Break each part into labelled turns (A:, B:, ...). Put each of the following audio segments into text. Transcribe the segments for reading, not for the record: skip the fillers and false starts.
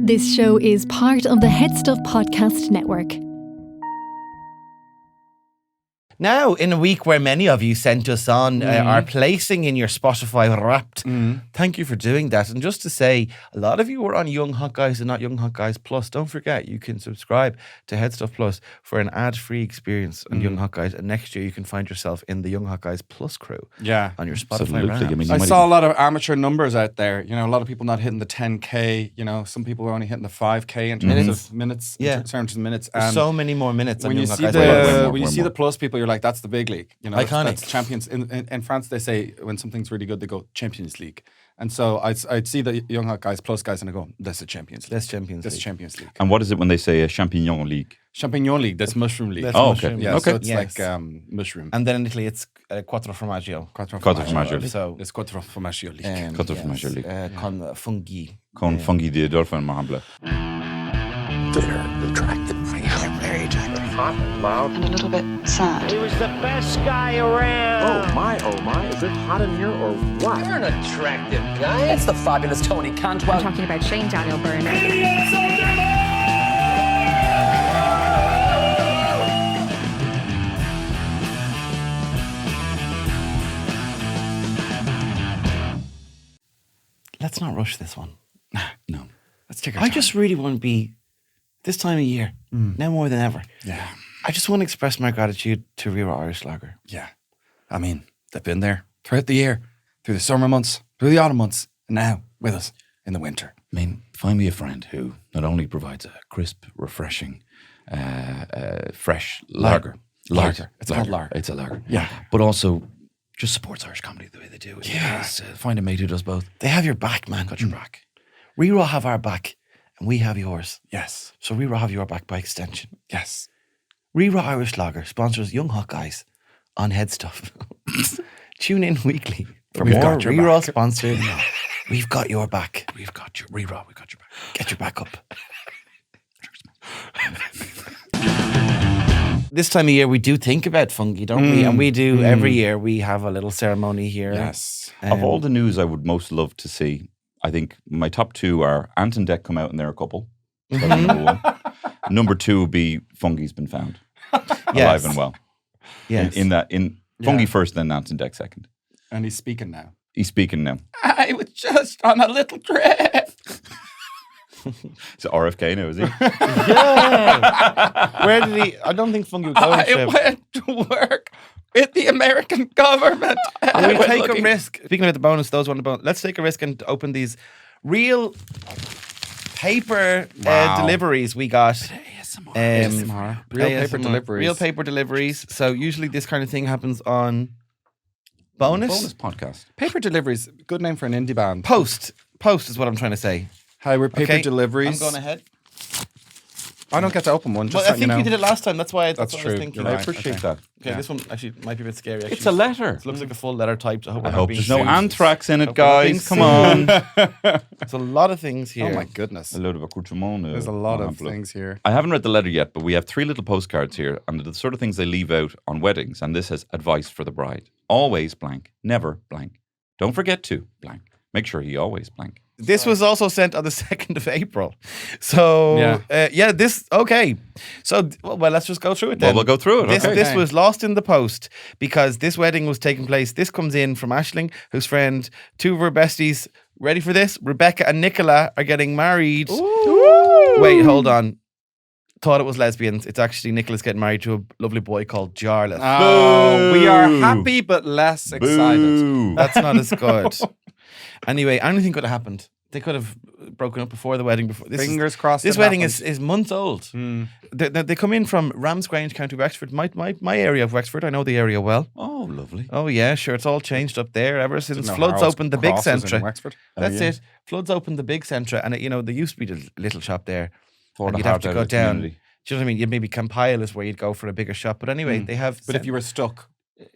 A: This show is part of the HeadStuff podcast network.
B: Now, in a week where many of you sent us on our placing in your Spotify Wrapped, thank you for doing that. And just to say, a lot of you were on Young Hot Guys and not Young Hot Guys Plus. Don't forget, you can subscribe to HeadStuff Plus for an ad-free experience on Young Hot Guys. And next year, you can find yourself in the Young Hot Guys Plus crew on your Spotify Wrapped.
C: I saw a lot of amateur numbers out there. You know, a lot of people not hitting the 10K. You know, some people are only hitting the 5K in terms of minutes.
B: Yeah.
C: In terms of minutes.
B: There's so many more minutes on
C: when
B: Young
C: you
B: Hot
C: see
B: Guys.
C: when you see the Plus people, you're like, that's the big league. You know,
B: Iconic.
C: That's champions. In France, they say when something's really good, they go Champions League. And so I'd see the Young Hot Guys Plus guys and I go, that's the Champions League.
B: That's Champions
C: That's
B: League.
C: Champions League.
D: And what is it when they say a Champignon League?
C: Champignon League, that's Mushroom League.
B: That's
D: Oh,
B: mushroom.
D: okay.
C: Yeah,
D: Okay.
C: so it's
B: Yes.
C: like mushroom.
B: And then in Italy, it's Quattro Formaggio.
C: Quattro
D: Formaggio.
B: So,
C: It's Quattro Formaggio League.
D: Quattro Formaggio League.
B: Con fungi.
D: Con fungi di Adolfo and Mahambla.
E: They're attractive. They're very attractive.
F: Hot and loud.
E: And a little bit sad.
F: He was the best guy around.
G: Oh my, is it hot in here or what?
F: You're an attractive guy.
H: It's the fabulous Tony Cantwell.
I: I'm talking about Shane Daniel Byrne.
B: Let's not rush this one.
D: No.
C: Let's take our
B: I
C: time.
B: just really want to be, this time of year, now more than ever,
C: Yeah.
B: I just want to express my gratitude to Rira Irish Lager.
C: Yeah. I mean, they've been there throughout the year, through the summer months, through the autumn months, and now with us in the winter.
D: I mean, find me a friend who not only provides a crisp, refreshing, fresh lager.
C: Lager. It's called lager.
D: It's a lager.
C: Yeah.
D: But also just supports Irish comedy the way they do. Yes. Find a mate who does both.
B: They have your back, man.
D: Got your back.
B: Rira have our back, and we have yours.
C: Yes.
B: So Rira have your back by extension.
C: Yes.
B: Rira Irish Lager sponsors Young Hot Guys on HeadStuff. Tune in weekly for
C: We've
B: more
C: got your
B: Rira
C: back.
B: sponsored. We've got your back.
D: We've got your Rira. We've got your back.
B: Get your back up. This time of year, we do think about fungi, don't we? And we do every year. We have a little ceremony here.
C: Yes.
D: Of all the news I would most love to see, I think my top two are Ant and Dec come out and they're a couple. That's number one. Number two would be Fungi's been found. Alive and well.
B: Yes.
D: In Fungi first, then Ant and Dec second.
C: And he's speaking now.
D: He's speaking now.
C: I was just on a little trip.
D: Is it RFK now, is he?
B: Yeah. Where did he? I don't think fungi would go on a trip.
C: went to work with the American government.
B: We take a risk. Speaking about the bonus, those want the bonus. Let's take a risk and open these real paper deliveries we got.
C: ASMR. Real paper
B: ASMR.
C: deliveries.
B: Real paper deliveries. So usually this kind of thing happens on bonus.
D: Bonus podcast.
C: Paper deliveries. Good name for an indie band.
B: Post is what I'm trying to say.
C: Hi, we're paper
B: Okay,
C: deliveries.
B: I'm going ahead.
C: I don't get to open one. Just
B: Well, I
C: letting
B: think
C: you
B: we
C: know.
B: did it last time. That's why.
C: That's
B: what I
C: true.
B: was thinking.
C: You're
D: I
C: right.
D: appreciate
C: Okay.
D: that.
B: Okay,
C: Yeah.
B: this one actually might be a bit scary. Actually.
D: It's a letter.
B: It looks like a full letter typed. I hope,
D: I
B: we're
D: hope
B: not
D: there's
B: being
D: no
B: sued.
D: anthrax in it,
B: Hope we're not being
D: guys. Come on.
B: There's a lot of things here.
C: Oh my goodness.
D: A load of accoutrement.
C: There's a lot of things here.
D: I haven't read the letter yet, but we have 3 little postcards here, and they're the sort of things they leave out on weddings. And this has advice for the bride: always blank, never blank. Don't forget to blank. Make sure he always blank.
B: This was also sent on the 2nd of April. So, okay. So, well, let's just go through it then.
D: Well, we'll go through it.
B: This,
D: okay.
B: this was lost in the post because this wedding was taking place. This comes in from Aisling, whose friend, 2 of her besties, ready for this? Rebecca and Nicola are getting married.
C: Ooh.
B: Wait, hold on. Thought it was lesbians. It's actually Nicola's getting married to a lovely boy called Jarlath.
C: Oh, we are
D: Boo.
C: happy but less excited.
D: Boo.
B: That's not as good. Anyway, anything could have happened. They could have broken up before the wedding.
C: Fingers crossed.
B: This
C: it
B: wedding
C: happens.
B: is months old. They come in from Ramsgrange, County Wexford, my area of Wexford. I know the area well.
D: Oh, lovely.
B: Oh yeah, sure. It's all changed up there ever since
C: Didn't know
B: floods
C: Harold's
B: opened the big
C: Cross is in
B: centre.
C: Wexford.
B: That's
D: yeah.
B: it. Floods opened the big centre, and there used to be the little shop there.
D: Thought
B: And
D: the
B: you'd have
D: heart
B: to
D: out
B: go
D: of the
B: down.
D: community.
B: Do you know what I mean? You'd maybe Campile is where you'd go for a bigger shop. But anyway, they have.
C: But if you were stuck,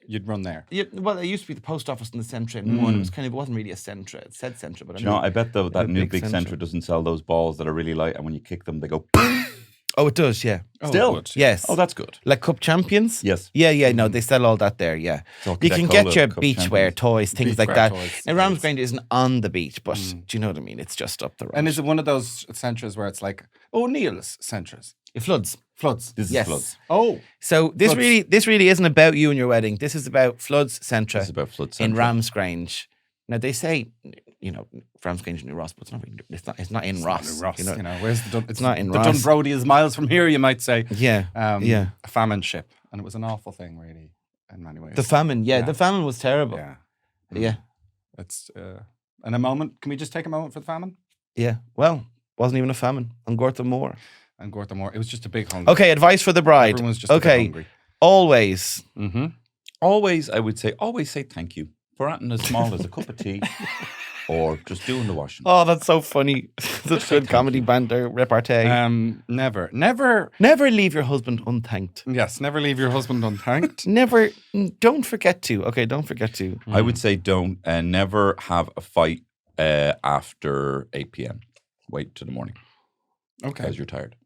C: you'd run there.
B: Yeah, well, it used to be the post office in the centre in one. It wasn't really a centre. It said centre, but
D: Do you know, I bet though that
B: a
D: new
B: big
D: big
B: centre.
D: centre doesn't sell those balls that are really light, and when you kick them, they go.
B: Oh, it does, yeah.
D: Still?
C: good.
B: Yes.
D: Oh, that's good.
B: Like cup champions?
D: Yes.
B: Yeah, no, they sell all that there, yeah.
D: So
B: You can
D: Coca-Cola
B: get your
D: cup
B: beachwear
D: champions.
B: toys, things like
C: Beachwear
B: that.
C: toys,
B: And Ramsgrange isn't on the beach, but do you know what I mean? It's just up the road.
C: And is it one of those centres where it's like O'Neill's centres?
B: It floods.
C: Floods.
D: This is
B: Yes.
D: Floods.
C: Oh.
B: So this really isn't about you and your wedding. This is about Floods Centre
D: This is about Flood
B: in
D: Central.
B: Ramsgrange. Now they say, Ramsgrange and New Ross, but it's not in Ross.
C: Ross,
B: you know?
C: where's the
B: It's not in
C: the
B: Ross.
C: Dunbrody is miles from here, you might say.
B: Yeah, yeah.
C: A famine ship. And it was an awful thing, really, in many ways.
B: The famine, the famine was terrible.
C: Yeah.
B: Yeah,
C: It's, in a moment, can we just take a moment for the famine?
B: yeah. Well, wasn't even a famine on Gortham Moor.
C: And Gortham Moor. It was just a big hunger.
B: Okay, advice for the bride.
C: Everyone's just a bit
B: okay,
C: hungry.
B: always.
C: Mm-hmm.
D: Always, I would say, always say thank you for anything as small as a cup of tea or just doing the washing.
B: Oh, that's so funny. Such good comedy banter, repartee.
C: Never.
B: Never leave your husband unthanked.
C: Yes, never leave your husband unthanked.
B: Never, don't forget to. Okay, don't forget to.
D: I would say don't never have a fight after 8 p.m. Wait till the morning
C: Okay.
D: because you're tired.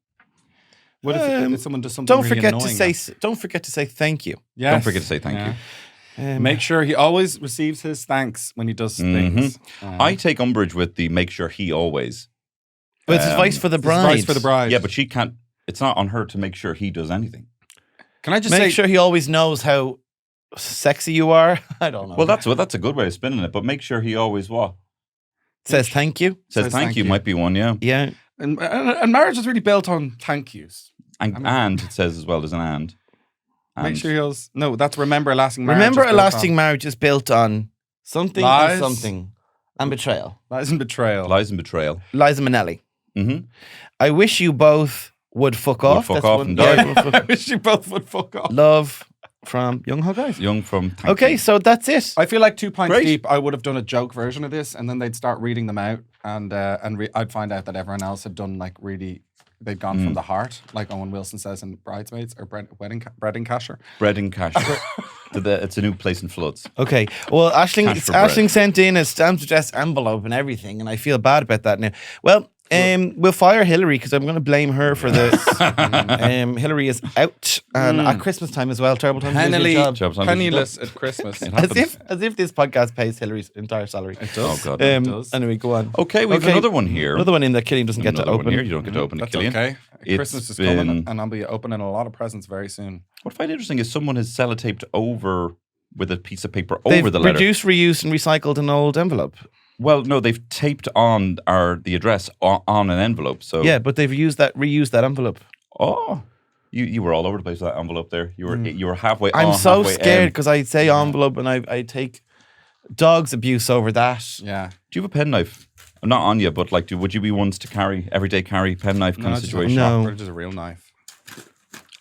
C: What if someone does something
B: Don't
C: really
B: forget
C: annoying?
B: to say. Don't forget to say thank you.
C: Yes.
D: Don't forget to say thank you.
C: Make sure he always receives his thanks when he does things.
D: I take umbrage with the make sure he always.
B: But it's advice for the
C: It's
B: bride.
C: advice for the bride.
D: Yeah, but she can't. It's not on her to make sure he does anything.
C: Can I just
B: Make
C: say,
B: sure he always knows how sexy you are. I don't know.
D: Well, that's a good way of spinning it. But make sure he always what
B: says thank you.
D: says thank you might be one. Yeah,
B: Yeah.
C: and marriage is really built on thank yous.
D: and it says as well. There's an and.
C: Make sure he always, no, that's remember a lasting marriage.
B: Remember,
C: is
B: a
C: built
B: lasting
C: on
B: marriage is built on something
C: Lies.
B: and something and betrayal.
C: lies and betrayal.
D: Lies and betrayal.
B: Liza Minnelli.
D: Mm-hmm.
B: I wish you both would fuck off.
D: fuck
B: That's
D: off
B: one-
D: and die.
B: yeah,
C: I wish you both would fuck off.
B: Love from Young Hog Guys.
D: Young from. Thank
B: Okay,
D: you.
B: so that's it.
C: I feel like 2 pints
D: Great.
C: deep, I would have done a joke version of this, and then they'd start reading them out, and I'd find out that everyone else had done like really, they'd gone from the heart, like Owen Wilson says in Bridesmaids or Bread and Casher.
D: Bread and cash. It's a new place in Floods.
B: Okay. Well,
D: Cash for bread.
B: Ashling sent in a stamped address envelope and everything, and I feel bad about that now. Well, we'll fire Hilary because I'm going to blame her for this. Hilary is out, and at Christmas time as well. Terrible time to lose your job.
D: Jobs on
C: Penniless at Christmas.
B: As if this podcast pays Hilary's entire salary.
C: It does.
D: Oh, God.
C: It does.
B: Anyway, go on.
D: Okay, we have another one here.
B: Another one in that Killian doesn't get to
D: Another one
B: open.
D: here. You don't get to open it,
C: That's
D: Killian.
C: okay.
D: It's
C: Christmas is
D: been-
C: coming, and I'll be opening a lot of presents very soon.
D: What I find interesting is someone has sellotaped over with a piece of paper
B: They've
D: over the letter.
B: reduced, reused, and recycled an old envelope.
D: Well, no, they've taped on the address on an envelope. So
B: Yeah, but they've reused that envelope.
D: Oh, you were all over the place with that envelope there. You were halfway.
B: I'm
D: on,
B: so
D: halfway
B: scared
D: in.
B: because I say envelope and I take dog's abuse over that.
C: Yeah.
D: Do you have a penknife? I'm not on you, but like, would you be ones to carry everyday penknife kind of situation?
B: No.
C: Or just a real knife.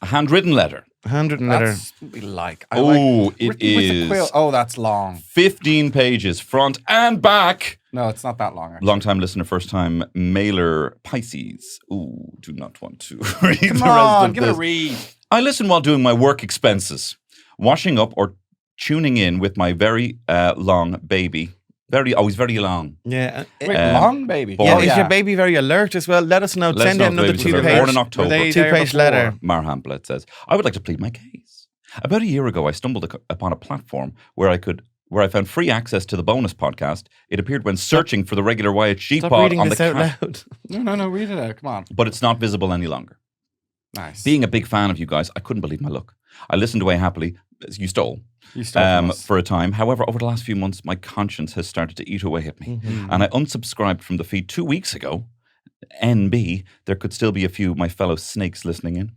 D: A handwritten letter.
B: Handwritten letter.
C: That's what we like. I
D: Oh,
C: like
D: it
C: written with a
D: is.
C: quill. Oh, that's long.
D: 15 pages, front and back.
C: No, it's not that long. Actually.
D: Long time listener, first time mailer, Pisces. Ooh, do not want to read
C: Come
D: the rest
C: on,
D: of
C: give it a
D: this.
C: read.
D: I listen while doing my work expenses, washing up or tuning in with my very long baby. Always very long.
B: Yeah.
C: Wait, long baby.
D: Born-
B: Yeah,
D: Oh,
B: is your baby very alert as well? Let us know.
D: Let us
B: Send
D: know
B: in
D: if
B: another
D: babies are
B: 2-page.
D: born in October.
C: Were they
B: Two-page
C: there before?
B: letter.
D: Marhamplet says, I would like to plead my case. About a year ago, I stumbled upon a platform where I found free access to the bonus podcast. It appeared when searching for the regular Wyatt Sheep
B: Stop
D: pod
B: reading
D: on
B: this
D: the
B: out loud.
C: No, read it out. Come on.
D: but it's not visible any longer.
C: Nice.
D: Being a big fan of you guys, I couldn't believe my luck. I listened away happily. You stole.
C: You stole from us.
D: For a time. However, over the last few months, my conscience has started to eat away at me. And I unsubscribed from the feed 2 weeks ago. NB, there could still be a few of my fellow snakes listening in.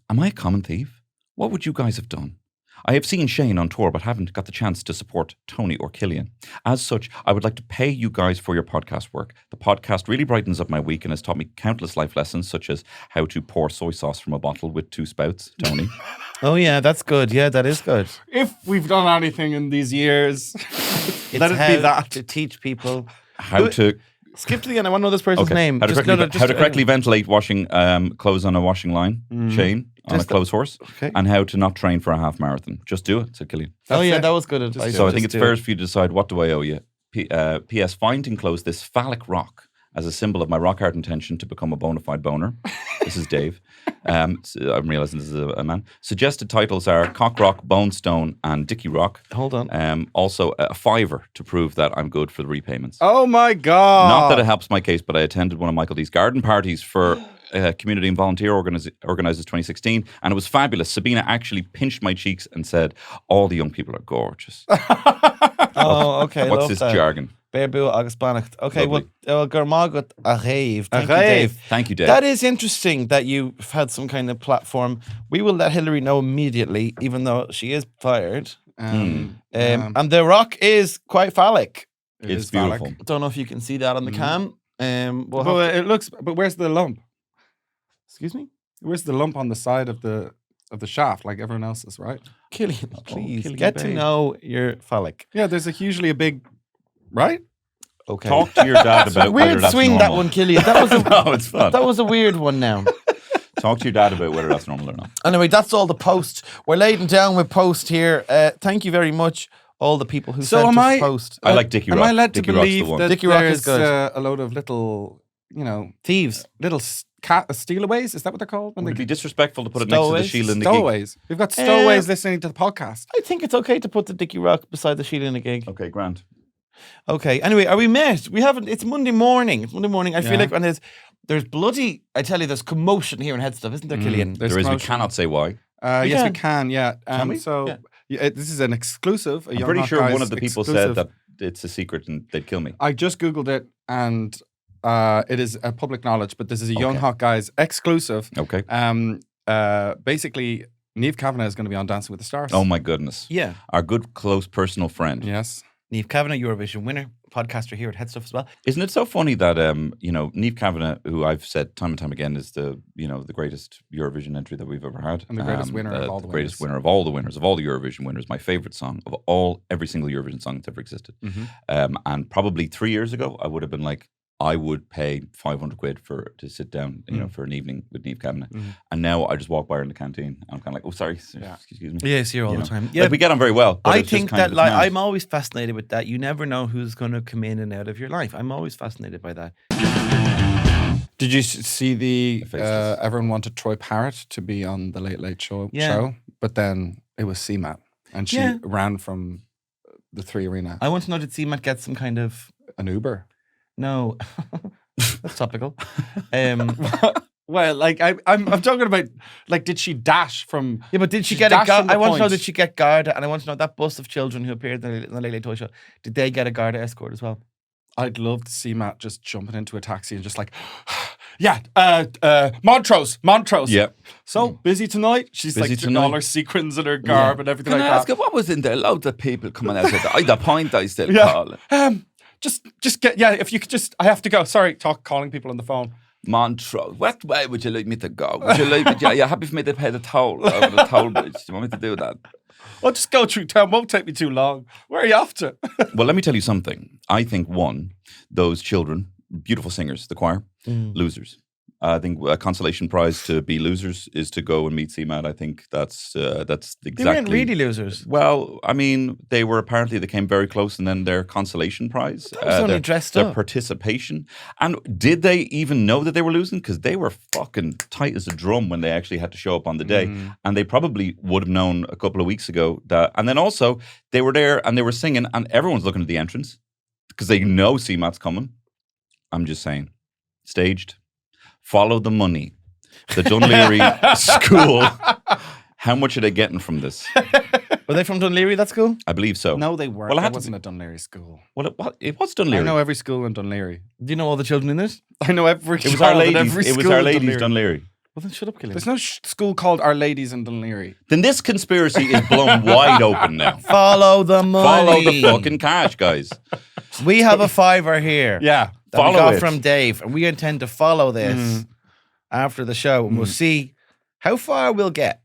D: Am I a common thief? What would you guys have done? I have seen Shane on tour, but haven't got the chance to support Tony or Killian. As such, I would like to pay you guys for your podcast work. The podcast really brightens up my week and has taught me countless life lessons, such as how to pour soy sauce from a bottle with 2 spouts, Tony.
B: Oh, yeah, that's good. Yeah, that is good.
C: If we've done anything in these years, let
B: It's
C: it be
B: how
C: that.
B: to teach people.
D: How to...
B: Skip to the end. I want to know this person's name.
D: How to
B: Just-
D: correctly,
B: no, just-
D: how to correctly ventilate washing clothes on a washing line, Shane, on
B: Just
D: a clothes horse,
B: okay.
D: and how to not train for a half marathon. Just do it, said Killian.
B: Oh, yeah,
C: it.
B: that was good advice.
D: So I think
B: Just
D: it's
B: do
D: fair
B: it.
D: for you to decide what do I owe you. P.S. Find to enclose this phallic rock as a symbol of my rock hard intention to become a bona fide boner. This is Dave. So I'm realizing this is a man. Suggested titles are Cock Rock, Bone Stone, and Dickie Rock.
B: Hold on.
D: Also, a fiver to prove that I'm good for the repayments.
C: Oh my God.
D: Not that it helps my case, but I attended one of Michael D's garden parties for Community and Volunteer Organisers 2016, and it was fabulous. Sabina actually pinched my cheeks and said, all the young people are gorgeous.
B: Oh, okay.
D: What's
B: love
D: this
B: that.
D: jargon?
B: Bearbu August Bannacht. Okay,
D: Lovely.
B: well, Germagot Ahev. Thank you,
C: Ahev.
B: Dave.
D: Thank you, Dave.
B: That is interesting that you've had some kind of platform. We will let Hilary know immediately, even though she is fired. And the rock is quite phallic.
D: It's beautiful.
B: I don't know if you can see that on the cam. We'll
C: But
B: have to-
C: it looks. But where's the lump?
B: excuse me?
C: Where's the lump on the side of the shaft, like everyone else's, right?
B: Killian, please
D: Killian
B: get to
D: Bay.
B: know your phallic.
C: Yeah, there's usually a big, right?
B: Okay.
D: Talk to your dad about whether
B: Weird
D: that's
B: swing
D: normal.
B: that one, Killian. That was a,
D: No, it's fun.
B: that was a weird one now.
D: Talk to your dad about whether that's normal or not.
B: Anyway, that's all the post. We're laden down with post here. Thank you very much, all the people who
C: So
B: sent
C: am
B: us
C: I-
B: post.
D: I like Dickie Rock.
C: Am I led to
D: Dickie Rock's the
C: believe
D: one.
C: that
B: Dickie Rock
C: there's
B: is good.
C: a load of little,
B: Thieves.
C: little stealaways? Is that what they're called? When
D: Would it
C: they
D: be disrespectful to put it next to
B: Stowaways?
D: the Sheila and the gig?
C: stowaways. We've got stowaways listening to the podcast.
B: I think it's okay to put the Dickie Rock beside the Sheila in a gig.
D: Okay, grand.
B: Okay. Anyway, are we met? We haven't. It's Monday morning. It's Monday morning. I feel
C: Yeah.
B: like when there's bloody. I tell you, there's commotion here in HeadStuff, isn't there, Killian?
C: There's
D: There is, we
C: promotion.
D: cannot say why.
C: Yes,
B: can.
C: we can. Yeah.
B: Can we?
C: So
B: Yeah.
C: this is an exclusive.
D: I'm pretty sure one of the people said that it's a secret and they'd kill me.
C: I just googled it, and it is a public knowledge. But this is a Young
D: Okay.
C: Hot Guys exclusive.
D: Okay.
C: Basically, Niamh Kavanagh is going to be on Dancing with the Stars.
D: Oh my goodness.
B: Yeah.
D: Our good, close, personal friend.
C: Yes.
B: Niamh Kavanagh, Eurovision winner, podcaster here at HeadStuff as well.
D: Isn't it so funny that Niamh Kavanagh, who I've said time and time again is the greatest Eurovision entry that we've ever had,
C: And the greatest winner of all the
D: greatest
C: winners.
D: winner of all the winners of all the Eurovision winners, my favorite song of every single Eurovision song that's ever existed.
C: Mm-hmm.
D: And probably 3 years ago, I would have been like, I would pay 500 quid to sit down, for an evening with Niamh Kavanagh. And now I just walk by her in the canteen. And I'm kind of like, oh, sorry, excuse me.
B: Yes, here all
D: You
B: the
D: know.
B: time.
D: Like, we get on very well. But
B: I
D: it's just
B: think
D: kind
B: that
D: of
B: like
D: mad.
B: I'm always fascinated with that. You never know who's going to come in and out of your life. I'm always fascinated by that.
C: Did you see the
D: I faced this.
C: everyone wanted Troy Parrott to be on the Late Late Show,
B: Yeah.
C: but then it was CMAT, and she
B: Yeah.
C: ran from the 3 Arena.
B: I want to know, did CMAT get some kind of
C: An Uber.
B: no? That's topical.
C: Well, like I'm talking about, like, did she dash from?
B: Yeah, but did she
C: She
B: get a
C: dashed
B: Garda?
C: from the
B: I want to know,
C: point.
B: did she get Garda? And I want to know that bus of children who appeared in the Late Late Toy Show. Did they get a Garda escort as well?
C: I'd love to see Matt just jumping into a taxi and just like, yeah, Montrose.
D: Yeah.
C: So busy tonight. She's
D: Busy
C: like doing all
D: tonight.
C: her sequins and her garb and everything
D: Can
C: like
D: I ask
C: that.
D: you, what was in there? Loads of people coming out. The point I still
C: Yeah.
D: call it.
C: Just get, if you could just, I have to go. Sorry, calling people on the phone.
D: Montrose. What way would you like me to go? Would you like me? Yeah, you're happy for me to pay the toll over the toll bridge? Do you want me to do that?
C: I'll just go through town. Won't take me too long. Where are you off to?
D: Well, let me tell you something. I think those children, beautiful singers, the choir, losers. I think a consolation prize to be losers is to go and meet CMAT. I think that's exactly.
B: They weren't really losers.
D: Well, I mean, they came very close, and then their consolation prize,
B: That was only dressed
D: their
B: up.
D: participation. And did they even know that they were losing? Because they were fucking tight as a drum when they actually had to show up on the day, and they probably would have known a couple of weeks ago that. And then also they were there and they were singing, and everyone's looking at the entrance because they know CMAT's coming. I'm just saying, staged. Follow the money. The Dunleary School. How much are they getting from this?
B: Were they from Dunleary, that school?
D: I believe so.
C: No, they weren't.
D: Well, I
C: That
D: had to
C: wasn't a Dunleary school.
D: Well, it was Dunleary.
C: I know every school in Dunleary.
B: Do you know all the children in it?
C: I know every.
D: It was Our
C: child in
D: Ladies.
C: every
D: It was
C: school
D: Our
C: in
D: Ladies
C: Dunleary.
D: Dunleary.
B: Well, then shut up, Killian.
C: There's no school called Our Ladies in Dunleary.
D: Then this conspiracy is blown wide open now.
B: Follow the money.
D: Follow the fucking cash, guys.
B: We have a fiver here.
C: Yeah.
B: That we
D: Follow
B: got
D: it.
B: from Dave, and we intend to follow this after the show, and we'll see how far we'll get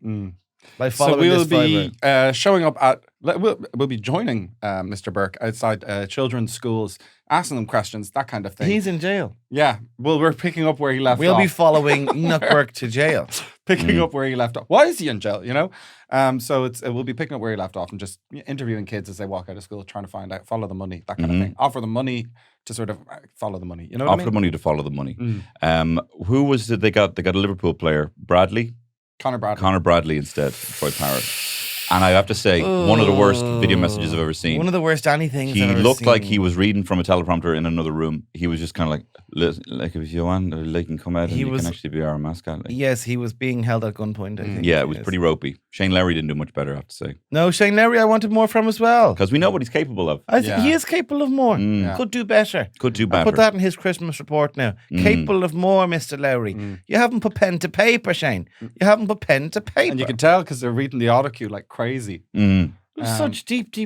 B: by
C: So
B: following
C: we'll
B: this fiver.
C: be showing up at. We'll be joining Mr. Burke outside children's schools, asking them questions, that kind of thing.
B: He's in jail.
C: Yeah. Well, we're picking up where he left
B: We'll
C: off.
B: be following Enoch Burke to jail.
C: picking up where he left off. Why is he in jail? You know, so we'll be picking up where he left off and just interviewing kids as they walk out of school, trying to find out, follow the money, that kind of thing. Offer them money to sort of follow the money. You know, what I
D: Offer
C: mean?
D: the money to follow the money. Who was it? They got a Liverpool player, Bradley.
C: Connor Bradley.
D: Connor Bradley instead, Troy Parrott. And I have to say, one of the worst video messages I've ever seen.
B: One of the worst anything.
D: He looked like he was reading from a teleprompter in another room. He was just kind of like if you want, you can come out and you can actually be our mascot. Like.
B: Yes, he was being held at gunpoint, I think.
D: Yeah, it was pretty ropey. Shane Larry didn't do much better, I have to say.
B: No, Shane Larry, I wanted more from as well.
D: Because we know what he's capable of.
B: I think he is capable of more. Could do better.
D: Could do
B: I'll
D: better.
B: put that in his Christmas report now. Capable of more, Mr. Lowry. You haven't put pen to paper, Shane. You haven't put pen to paper.
C: And you can tell because they're reading the autocue like crazy.
B: Such deep.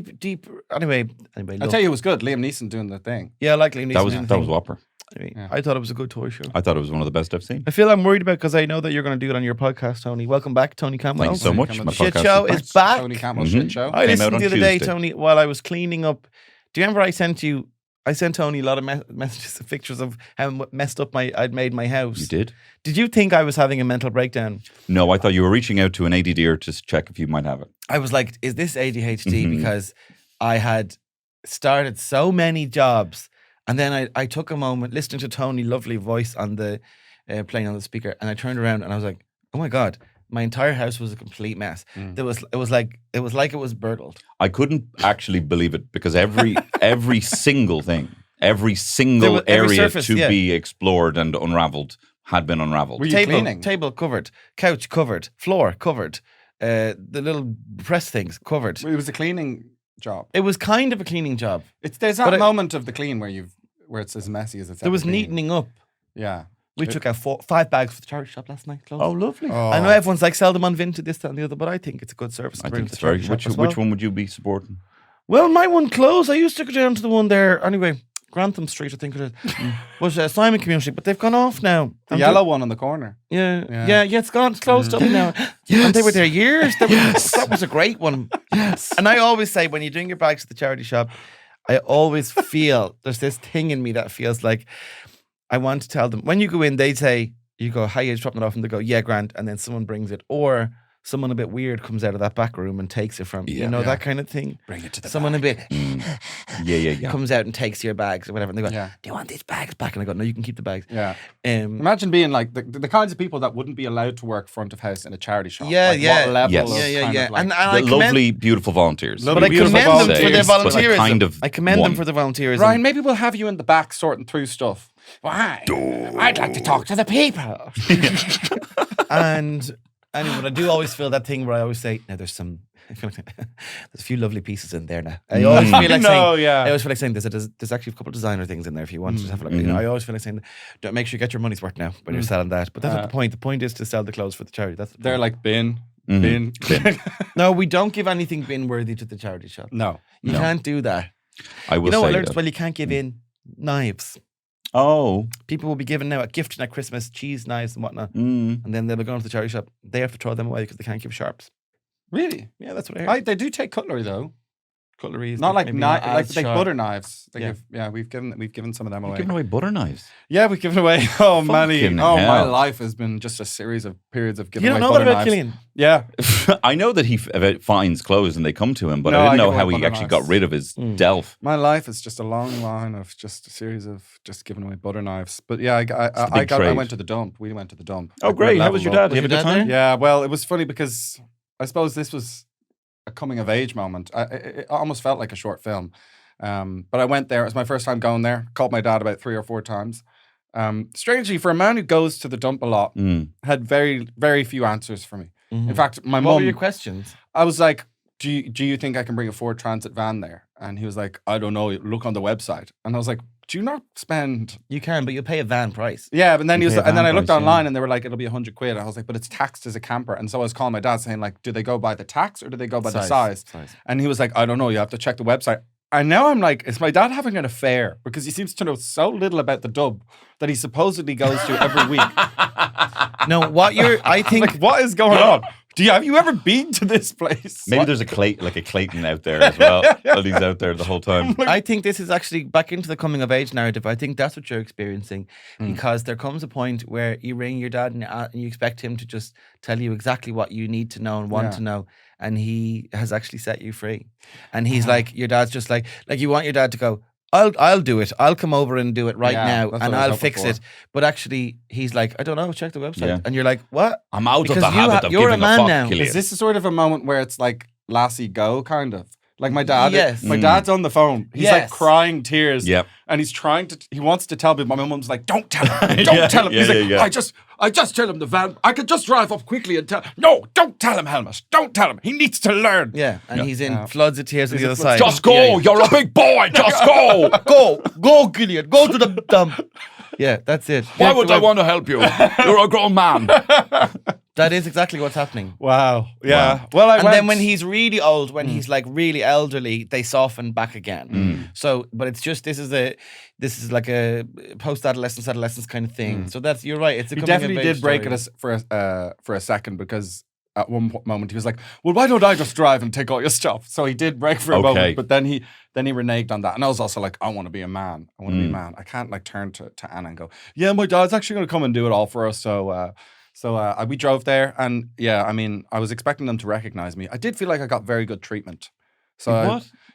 B: Anyway.
C: I'll
B: Look.
C: tell you, it was good. Liam Neeson doing the thing.
B: Yeah, I like Liam Neeson.
D: That was whopper.
B: Anyway, I thought it was a good toy show.
D: I thought it was one of the best I've seen.
B: I feel I'm worried about because I know that you're going to do it on your podcast, Tony. Welcome back, Tony Cantwell.
D: Thanks so much. My
B: Shit
D: podcast
B: show
D: back.
B: is back.
C: Tony Cantwell shit show.
B: I
D: Came out
B: listened
D: on
B: the other day,
D: Tuesday.
B: Tony, while I was cleaning up. Do you remember I sent Tony a lot of messages and pictures of how messed up I'd made my house.
D: You did?
B: Did you think I was having a mental breakdown?
D: No, I thought you were reaching out to an ADDer to check if you might have it.
B: I was like, is this ADHD? Because I had started so many jobs, and then I took a moment listening to Tony's lovely voice on the playing on the speaker, and I turned around and I was like, oh my God, my entire house was a complete mess. It was like it was burgled.
D: I couldn't actually believe it because every single thing, every single
B: every
D: area
B: surface,
D: to be explored and unraveled had been unraveled.
C: Were you cleaning?
B: Table covered, couch covered, floor covered, the little press things covered.
C: It was a cleaning job.
B: It was kind of a cleaning job.
C: There's that moment of the clean where it's as messy as it's
B: There was
C: ever been.
B: neatening up.
C: Yeah.
B: We took out 5 bags for the charity shop last night. Closed.
D: Oh, lovely.
B: I know everyone's like, sell them on Vinted, this, that, and the other, but I think it's a good service.
D: I
B: to bring
D: think
B: to
D: it's
B: the
D: very.
B: charity shop as well.
D: Which one would you be supporting?
B: Well, my one closed. I used to go down to the one there. Anyway, Grantham Street, I think it is. Was Simon Community, but they've gone off now.
C: The yellow one on the corner.
B: Yeah, it's gone. It's closed up now. And they were there years. That was a great one. Yes. And I always say, when you're doing your bags at the charity shop, I always feel there's this thing in me that feels like I want to tell them. When you go in, they say, you go, hi, you're dropping it off, and they go, yeah, Grant, and then someone brings it. Or someone a bit weird comes out of that back room and takes it from you. That kind of thing.
C: Bring it to the
B: Someone
C: back.
B: a bit comes out and takes your bags or whatever. And they go, do you want these bags back? And I go, no, you can keep the bags.
C: Yeah. Imagine being like the kinds of people that wouldn't be allowed to work front of house in a charity shop.
B: Yeah,
C: like
B: yeah.
C: What level
D: Yes.
C: of
B: Yeah.
C: kind of like,
B: And
D: The
B: I commend,
D: lovely, beautiful volunteers.
B: but I
C: beautiful
B: commend them for their
C: volunteers,
D: but
B: volunteerism.
D: kind of
B: I commend them
D: one.
B: for their volunteerism.
C: Ryan, maybe we'll have you in the back sorting through stuff. Why? I'd like to talk to the people.
B: And anyway, but I do always feel that thing where I always say, now there's a few lovely pieces in there now. I always feel like saying, I always feel like saying there's actually a couple of designer things in there if you want to have a look. I always feel like saying, don't make sure you get your money's worth now when you're selling that. But that's not the point. The point is to sell the clothes for the charity. That's the
C: They're
B: point.
C: like bin.
B: No, we don't give anything bin worthy to the charity shop.
C: No.
B: You can't do that.
D: I will
B: You know
D: say
B: what, Lurch?
D: that.
B: Well, you can't give in knives.
D: Oh.
B: People will be given now a gift at Christmas, cheese knives and whatnot,
D: Mm.
B: and then they'll be going to the charity shop. They have to throw them away because they can't give sharps.
C: Really?
B: Yeah, that's what I heard.
C: They do take cutlery though.
B: Cutlery is
C: Not like
B: maybe not
C: like
B: as
C: they
B: sharp.
C: butter knives. They
B: Yeah.
C: give, we've given some of them
D: You're
C: away.
D: giving away butter knives.
C: Yeah, we've given away many.
D: Fucking
C: My
D: hell.
C: life has been just a series of periods of giving
B: You
C: away
B: don't know that
C: butter
B: about
C: knives.
B: Killian?
C: Yeah.
D: I know that he finds clothes and they come to him, but
C: No,
D: I
C: I
D: didn't know
C: give
D: how
C: away
D: he
C: butter
D: actually
C: knives.
D: got rid of his delf.
C: My life is just a long line of just a series of just giving away butter knives. But yeah, I
D: big trade.
C: went to the dump. We went to the dump.
D: Oh,
C: Like,
D: great.
C: we're
D: How was your
C: level
D: dad? Did you
B: Was
D: have a
B: your
D: good
B: dad
D: time?
C: Yeah, well, it was funny because I suppose this was a coming of age moment. It almost felt like a short film. But I went there. It was my first time going there. Called my dad about 3 or 4 times. Strangely, for a man who goes to the dump a lot, had very, very few answers for me. In fact, my
B: What were
C: mum,
B: your questions?
C: I was like, do you think I can bring a Ford Transit van there? And he was like, I don't know. Look on the website. And I was like, do you not spend...
B: You can, but you pay a van price.
C: Yeah, but then
D: You
C: he was,
D: pay a
C: and then
D: van
C: I looked
D: price, yeah.
C: online and they were like, it'll be £100. And I was like, but it's taxed as a camper. And so I was calling my dad saying like, do they go by the tax or do they go by the size? And he was like, I don't know. You have to check the website. And now I'm like, is my dad having an affair? Because he seems to know so little about the dub that he supposedly goes to every week.
B: No, I think
C: Like, what is going on? Have you ever been to this place?
D: Maybe there's a Clayton out there as well. And he's out there the whole time.
B: I think this is actually back into the coming of age narrative. I think that's what you're experiencing because there comes a point where you ring your dad and you expect him to just tell you exactly what you need to know and want to know. And he has actually set you free. And he's like, your dad's just like you want your dad to go, I'll do it. I'll come over and do it right now and I'll fix it. But actually, he's like, I don't know, check the website.
D: Yeah.
B: And you're like, what?
D: I'm out
B: Because
D: of the habit of
B: you're
D: giving
B: a man
D: fuck,
B: now.
D: Killian.
C: Is this a sort of a moment where it's like Lassie go kind of? Like my dad,
B: Yes.
C: my dad's on the phone. He's like crying tears.
D: Yep.
C: And he wants to tell me. My mum's like, don't tell him. Don't tell him. He's like, I just tell him the van. I could just drive up quickly and tell. No, don't tell him, Helmut. Don't tell him. He needs to learn.
B: Yeah. And he's in floods of tears on the other side.
D: Just go. You're a big boy. Just go.
B: Go, Killian. Go to the dump. Yeah, that's it.
D: Why would I want to help you? You're a grown man.
B: That is exactly what's happening.
C: Wow. Yeah. Well,
B: and then when he's really old, when he's like really elderly, they soften back again. So, but it's just this is like a post-adolescence kind of thing. So that's you're right. It's a
C: he
B: coming
C: definitely
B: of age
C: did break
B: story.
C: it for a second because at one moment he was like, "Well, why don't I just drive and take all your stuff?" So he did break for a moment, but then he reneged on that. And I was also like, "I want to be a man. I want to be a man. I can't like turn to Anna and go, yeah, my dad's actually going to come and do it all for us." So we drove there, and yeah, I mean, I was expecting them to recognize me. I did feel like I got very good treatment. So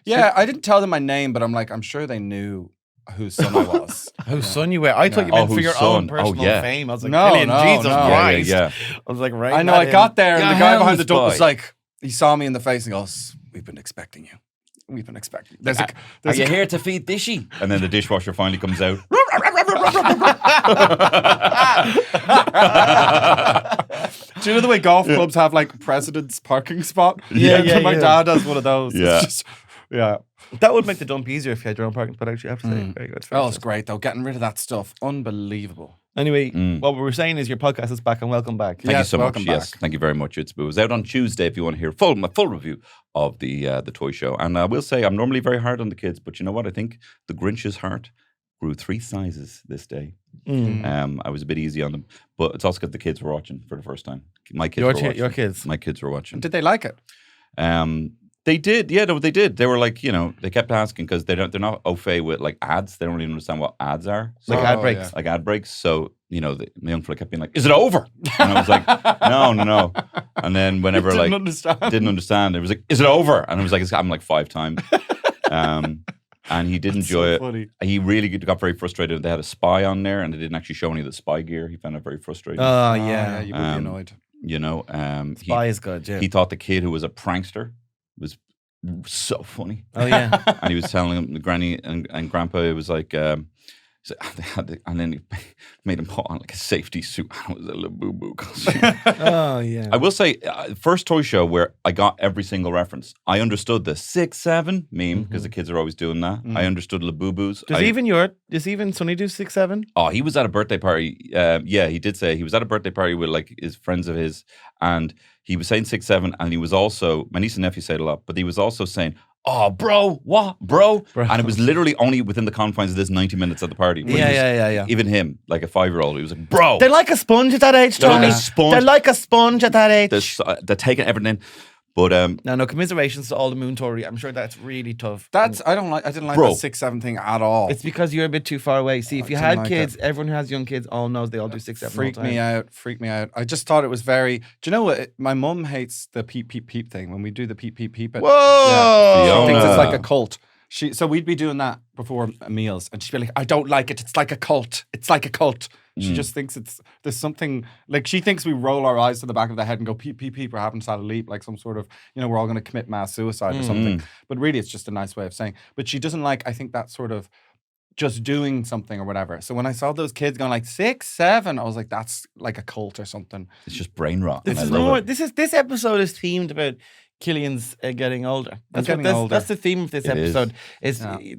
C: I didn't tell them my name, but I'm sure they knew whose son I was.
B: Whose son you were? I thought you meant for your own personal fame. I was like,
C: no,
B: Killian, Jesus
C: no.
B: Christ.
D: Yeah.
B: I was like, right.
C: I know. I got there, and the guy behind the door
D: Helmut
C: was like, he saw me in the face and goes, "We've been expecting you. We've been expecting you."
D: Are you here to feed Dishy? And then the dishwasher finally comes out.
C: Do you know the way golf clubs have like president's parking spot?
B: Yeah,
C: My dad has one of those.
D: Yeah.
C: It's just,
B: That would make the dump easier if you had your own parking spot. Actually, I have to say, very good.
C: Oh, it's great though. Getting rid of that stuff, unbelievable.
B: Anyway, what we were saying is your podcast is back and welcome back.
D: Thank you so much.
C: welcome
D: Yes,
C: back.
D: thank you very much. It was out on Tuesday if you want to hear my full review of the toy show. And I will say I'm normally very hard on the kids, but you know what? I think the Grinch's heart grew 3 sizes this day. I was a bit easy on them, but it's also because the kids were watching for the first time. My kids were watching.
B: Your kids.
D: My kids were watching.
C: Did they like it?
D: They did, they did. They were like, they kept asking because they're not au fait with like ads. They don't really understand what ads are. So,
B: Like ad breaks.
C: yeah.
D: like ad breaks. So, my young fella kept being like, "Is it over?" And I was like, no. And then whenever
C: Didn't
D: like
C: understand.
D: didn't understand, it was like, "Is it over?" And I was like, "It's happened like 5 times." And he did enjoy it.
C: Funny.
D: He really got very frustrated. They had a spy on there, and they didn't actually show any of the spy gear. He found it very frustrating.
B: Oh,
C: Yeah,
B: yeah.
C: you would be annoyed.
B: Spy is good, yeah.
D: He thought the kid who was a prankster was so funny.
B: Oh, yeah.
D: And he was telling him, the granny and grandpa, it was like, and then he made him put on like a safety suit. And it was a Labubu costume.
B: Oh, yeah.
D: I will say, first toy show where I got every single reference. I understood the 6'7" meme because the kids are always doing that. I understood Labubus.
B: Does even Sonny do 6'7"?
D: Oh, he was at a birthday party. Yeah, he did say he was at a birthday party with like his friends of his, and he was saying 6'7", and he was also, my niece and nephew say it a lot, but he was also saying, "Oh, bro, what, bro?" And it was literally only within the confines of this 90 minutes at the party. But he was-
B: Yeah.
D: Even him, like a 5-year-old, he was like, "Bro."
B: They're like a sponge at that age,
D: They're like
B: Tony.
D: a sponge.
B: They're like a sponge at that age.
D: They're taking everything. But
B: No, commiserations to all the Moon Tory. I'm sure that's really tough.
C: I didn't like
D: Bro.
C: that 6'7" thing at all.
B: It's because you're a bit too far away. See, if you
C: didn't
B: had
C: like
B: kids, everyone who has young kids all knows they all do 6'7".
C: Freaked me out. I just thought it was very. Do you know what? My mum hates the peep peep peep thing when we do the peep peep peep.
B: Whoa!
C: She thinks it's
D: Fiona.
C: like a cult. So we'd be doing that before meals, and she'd be like, "I don't like it. It's like a cult. It's like a cult." She just thinks there's something like she thinks we roll our eyes to the back of the head and go peep peep peep or having had a leap like some sort of we're all going to commit mass suicide or something. But really, it's just a nice way of saying. But she doesn't like. I think that sort of just doing something or whatever. So when I saw those kids going like 6, 7, I was like, that's like a cult or something.
D: it's just brain rot.
B: This
D: and I
B: is
D: love
B: more.
D: it.
B: This episode is themed about Killian's getting older. That's the theme of this
D: It is.
B: episode.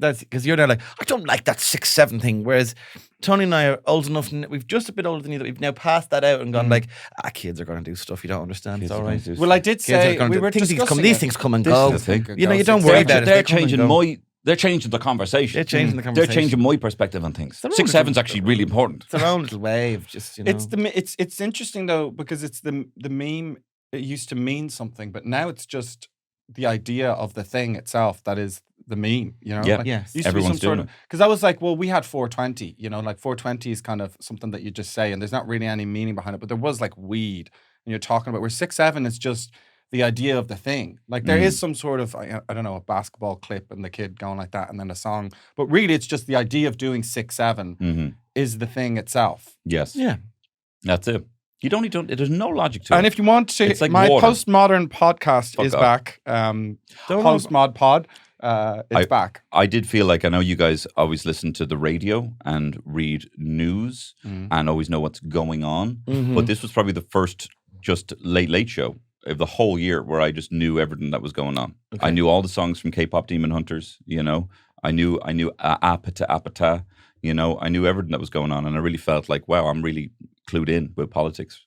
B: That's because you're there like, I don't like that 6, 7 thing. Whereas Tony and I are old enough. We've just a bit older than you. That we've now passed that out and gone like, kids are going to do stuff you don't understand.
D: Kids
B: It's
D: are
B: all
D: gonna
B: right.
D: do
C: Well, I did say we were discussing
B: these things come and
D: This
B: go.
D: is the thing.
B: You don't worry about it.
D: They're
B: They come and
D: changing
B: go.
D: They're changing the conversation.
B: They're changing the
D: They're
B: conversation.
D: changing my perspective on things.
B: their own
D: 6, 7's actually really important.
B: It's their own little way of just
C: It's interesting though because it's the meme it used to mean something, but now it's just the idea of the thing itself that is the meme, you know?
D: Yeah.
C: Like,
B: Yes.
C: used to be
D: Everyone's
C: some sort
D: doing
C: of, because I was like, well, we had 420, you know, like 420 is kind of something that you just say and there's not really any meaning behind it, but there was like weed and you're talking about where 6-7 is just the idea of the thing. Like there is some sort of, I don't know, a basketball clip and the kid going like that and then a song, but really it's just the idea of doing 6-7 is the thing itself.
D: Yes.
B: Yeah.
D: That's it. You don't need there's no logic to it.
C: And if you want to,
D: It's like
C: my
D: water.
C: postmodern podcast
D: Fuck
C: is
D: off.
C: back. Postmod pod, it's back.
D: I did feel like I know you guys always listen to the radio and read news and always know what's going on. But this was probably the first just late show of the whole year where I just knew everything that was going on.
B: Okay.
D: I knew all the songs from K-pop Demon Hunters, you know. I knew Apata Apata, you know. I knew everything that was going on and I really felt like, wow, I'm really clued in with politics.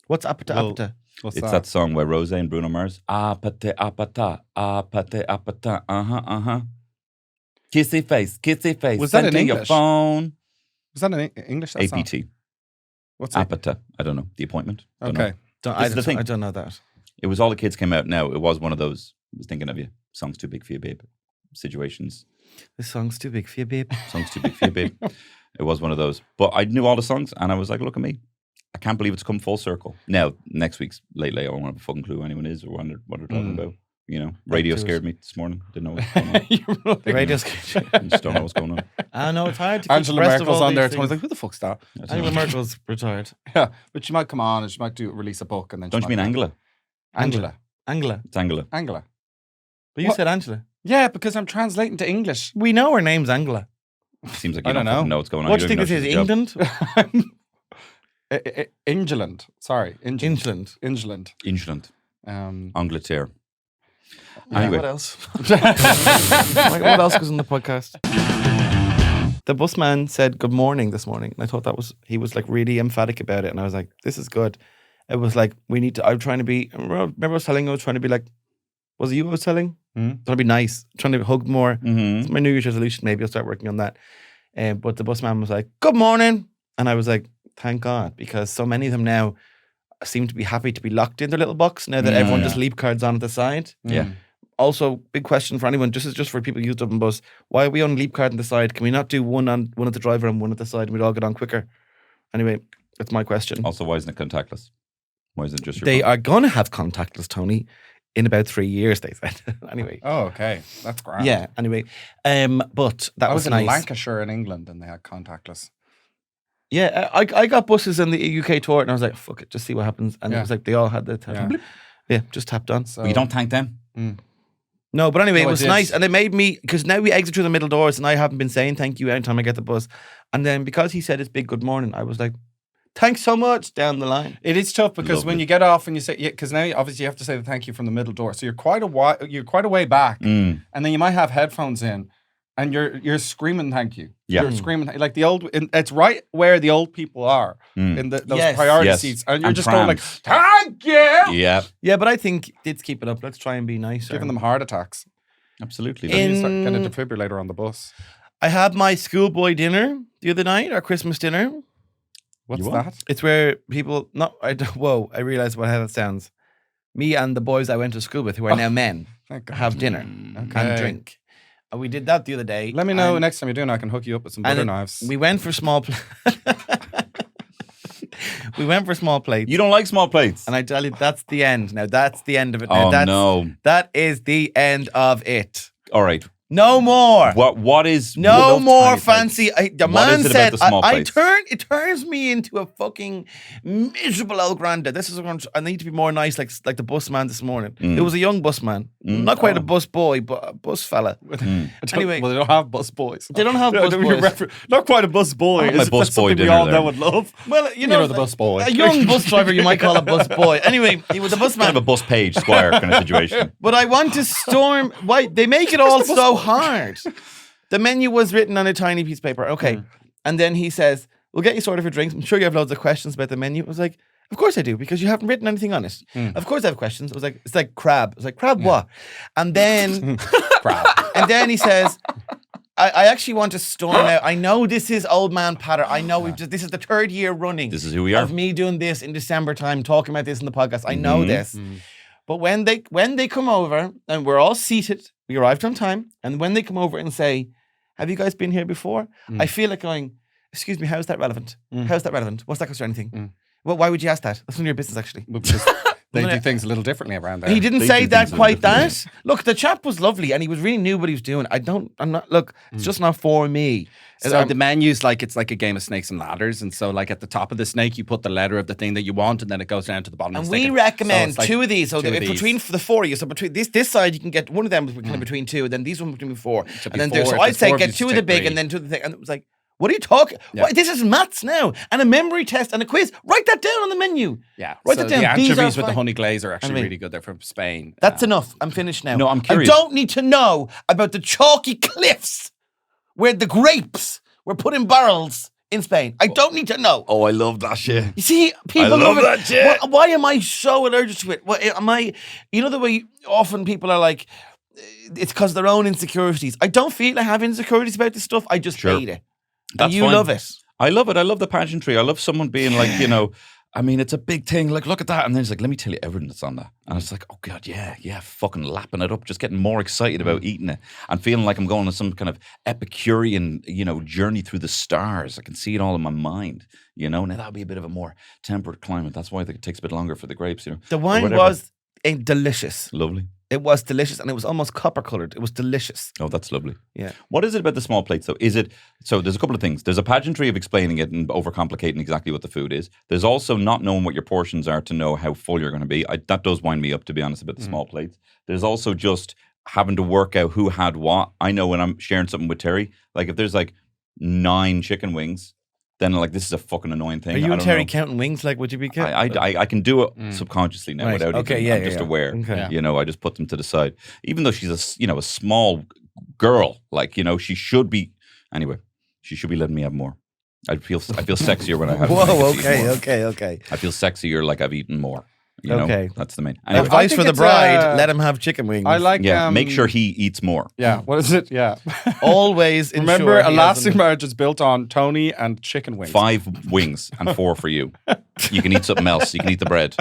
B: What's Apata
C: Well,
B: Apata?
C: What's
D: It's that song where Rosé and Bruno Mars, Apata Apata, Apata Apata, kissy face,
C: Was that
D: send
C: in
D: to your
C: English?
D: phone.
C: Was that in English? That song?
D: APT,
C: What's it?
D: Apata, I don't know, the appointment. Don't know.
C: Okay.
D: This is the thing.
B: I don't know that.
D: It was all the kids came out now. It was one of those, I was thinking of you, songs too big for you, babe, situations.
B: This song's too big for you, babe.
D: Songs too big for you, babe. It was one of those. But I knew all the songs and I was like, look at me. I can't believe it's come full circle. Now, next week's Late Late, I don't have a fucking clue who anyone is or what they're talking about. You know, radio scared me this morning. Didn't know what's going on.
B: The radio's
D: Just don't know what's going on.
B: I know it's hard to keep
C: Angela
B: abreast of
C: Merkel's
B: all
C: on there.
B: these
C: Tony's
B: things.
C: like, who the fuck's that?
B: Angela Merkel's retired.
C: Yeah, but she might come on and she might release a book and then.
D: Don't
C: she
D: you mean
C: might-
D: Angela?
C: Angela.
B: Angela.
D: It's Angela.
C: Angela.
B: But you
C: What?
B: said Angela.
C: Yeah, because I'm translating to English.
B: We know her name's Angela.
D: Seems like you
C: I don't
D: don't fucking
C: know.
D: know what's going on.
B: What do you
D: don't
B: think this is?
D: even know she's a job.
C: England. England. Sorry.
B: England.
C: England.
D: England. Angleterre.
B: Yeah,
D: Anyway.
B: what else? Like, what else was in the podcast? The busman said good morning this morning. And I thought he was like really emphatic about it. And I was like, this is good. It was like, I'm trying to be, remember I was telling you I was trying to be like, was it you I was telling? Trying to be nice, trying to hug more. It's my New Year's resolution. Maybe I'll start working on that. But the busman was like, good morning. And I was like, thank God, because so many of them now seem to be happy to be locked in their little box now that everyone just leave cards on at the side.
D: Yeah.
B: Also, big question for anyone, just for people who use Dublin Bus, why are we on leap card on the side? Can we not do one at the driver and one at the side and we'd all get on quicker? Anyway, that's my question.
D: Also, why isn't it contactless? Why isn't it just your
B: They
D: phone?
B: are going to have contactless, Tony, in about 3 years, they said. Anyway.
C: Oh, okay. That's grand.
B: Yeah, anyway. But that
C: I
B: was
C: was in
B: nice.
C: Lancashire in England and they had contactless.
B: Yeah, I got buses in the UK tour and I was like, fuck it, just see what happens. And it
C: Yeah.
B: was like, they all had the
C: Yeah.
B: just tapped on.
C: So
D: Well, you don't thank them?
B: No, but anyway,
C: No,
B: it
C: I
B: was
C: did.
B: nice. And it made me, because now we exit through the middle doors and I haven't been saying thank you anytime I get the bus. And then because he said his big good morning, I was like, thanks so much down the line.
C: It is tough because
D: Lovely.
C: when you get off and you say, because now obviously you have to say the thank you from the middle door. So you're quite a way back. And then you might have headphones in and you're screaming thank you.
D: Yeah.
C: You're screaming like the old, it's right where the old people are in those
B: Yes.
C: priority
D: Yes.
C: seats. And you're
D: And
C: just going like,
D: trams.
C: thank you.
D: Yeah,
B: Yeah, but I think let's keep it up. Let's try and be nicer.
C: Giving them heart attacks.
D: absolutely.
C: Then you start
B: In-
C: getting a defibrillator on the bus.
B: I had my schoolboy dinner the other night, our Christmas dinner.
C: What's
D: You what?
C: that?
B: It's where people, I realized how that sounds. Me and the boys I went to school with, who are now men,
C: Thank God.
B: have dinner
C: Okay.
B: and drink. And we did that the other day.
C: Let me know
B: and-
C: next time you're doing it. I can hook you up with some
B: and
C: butter
B: it-
C: knives.
B: We went for small we went for small plates.
D: You don't like small plates?
B: And I tell you, that's the end. Now, that's the end of it.
D: Oh,
B: Now, that's,
D: no.
B: That is the end of it.
D: All right.
B: No more.
D: What is...
B: No
C: love
B: more
C: tiny
B: fancy. The
D: What
B: man
D: is it about
B: said,
D: the small
B: I
D: plates?
B: it turns me into a fucking miserable old granda. This is what I need to be more nice, like the bus man this morning. It was a young bus man, not quite a bus boy, but a bus fella. Anyway,
C: Well, they don't have bus boys.
B: They don't have
C: Yeah,
B: bus
C: they were
B: boys.
C: not quite a bus boy.
D: had my
C: Is
D: bus
C: that's
D: boy
C: something we
D: dinner
C: all
D: there.
C: know and love.
B: well,
C: You know the bus boy.
B: a young bus driver, you might call a bus boy. Anyway, he was a bus
D: Kind
B: man.
D: of a bus page, squire kind of situation.
B: But I want to storm. Why they make it all so hard? The menu was written on a tiny piece of paper. Okay, and then he says, "We'll get you sorted for drinks. I'm sure you have loads of questions about the menu." I was like, "Of course I do, because you haven't written anything on it." Of course I have questions. I was like, "It's like crab." I was like, "Crab what?" And then, crab. And then he says, I actually want to storm out. I know this is old man patter. I know this is the 3rd year running.
D: This is who we are.
B: Of me doing this in December time, talking about this in the podcast. I know this. But when they come over and we're all seated, we arrived on time, and when they come over and say, "Have you guys been here before?" I feel like going, "Excuse me, how is that relevant? How is that relevant? What's that concern anything? Well, why would you ask that? That's none of your business, actually."
C: Because they do things a little differently around there.
B: He didn't
D: They
B: say
D: do
B: that
D: things a
B: quite
D: little
B: that. Look, the chap was lovely and he was really knew what he was doing. It's just not for me.
C: So the menu's like it's like a game of snakes and ladders, and so like at the top of the snake you put the letter of the thing that you want, and then it goes down to the bottom.
B: And
C: of the
B: we
C: stick.
B: recommend
C: So it's like
B: 2 of these. So
C: two of these.
B: between the 4 of you, so between this side you can get one of them kind of between 2, and then these ones between 4.
C: Should
B: And
C: be
B: then
C: 4.
B: so
C: If
B: I'd
C: there's
B: say
C: 4 of you,
B: get
C: just
B: 2 of the
C: take
B: big
C: 3.
B: and then 2 of the thing. And it was like, what are you talking?
C: Yeah.
B: Why, this is maths now and a memory test and a quiz. Write that down on the menu.
C: Yeah,
B: Write
C: so
B: that down.
C: the
B: These
C: anchovies
B: are
C: with the
B: fine.
C: honey glaze are actually
B: I mean,
C: really good. They're from Spain.
B: That's enough. I'm finished now.
D: No, I'm curious.
B: I don't need to know about the chalky cliffs where the grapes were put in barrels in Spain. I don't need to know.
D: Oh, I love that shit.
B: You see, people
D: I love
B: it.
D: that shit.
B: Why am I so allergic to it? What am I? You know the way often people are like, it's because of their own insecurities. I don't feel I have insecurities about this stuff. I just
D: Sure.
B: hate it.
D: That's
B: and you
D: fine.
B: love it.
D: I love it. I love the pageantry. I love someone being like, you know, I mean, it's a big thing. Like, look at that. And then it's like, let me tell you everything that's on that. And it's like, oh, God, yeah, fucking lapping it up, just getting more excited about eating it and feeling like I'm going on some kind of Epicurean, you know, journey through the stars. I can see it all in my mind, you know. Now, that would be a bit of a more temperate climate. That's why it takes a bit longer for the grapes, you know.
B: The
D: or
B: wine
D: whatever.
B: was delicious.
D: Lovely.
B: It was delicious, and it was almost copper colored. It was delicious.
D: Oh, that's lovely.
B: Yeah.
D: What is it about the small plates, though? Is it so? There's a couple of things. There's a pageantry of explaining it and overcomplicating exactly what the food is. There's also not knowing what your portions are to know how full you're going to be. That does wind me up, to be honest, about the small plates. There's also just having to work out who had what. I know when I'm sharing something with Terry, like if there's like 9 chicken wings, then like this is a fucking annoying thing.
B: Are you
D: I
B: and
D: don't
B: Terry
D: know.
B: counting wings? Like, would you be counting?
D: I can do it subconsciously now
B: Right.
D: without
B: Okay,
D: even.
B: yeah,
D: I'm just
B: yeah.
D: aware.
B: Okay.
C: Yeah.
D: You know, I just put them to the side. Even though she's a small girl, like, you know, she should be. Anyway, she should be letting me have more. I feel sexier when I have.
B: Whoa,
D: when I get to eat
B: okay,
D: more.
B: okay.
D: I feel sexier like I've eaten more. You know?
B: Okay.
D: That's the main. Anyway,
B: Advice
C: think
B: for the
C: it's,
B: bride: let him have chicken wings.
C: I like.
D: yeah, make sure he eats more.
C: Yeah. What is it? Yeah.
B: Always
C: Remember,
B: ensure
C: a
B: he
C: lasting
B: hasn't-
C: marriage is built on Tony and chicken wings.
D: 5 wings and 4 for you. You can eat something else. You can eat the bread.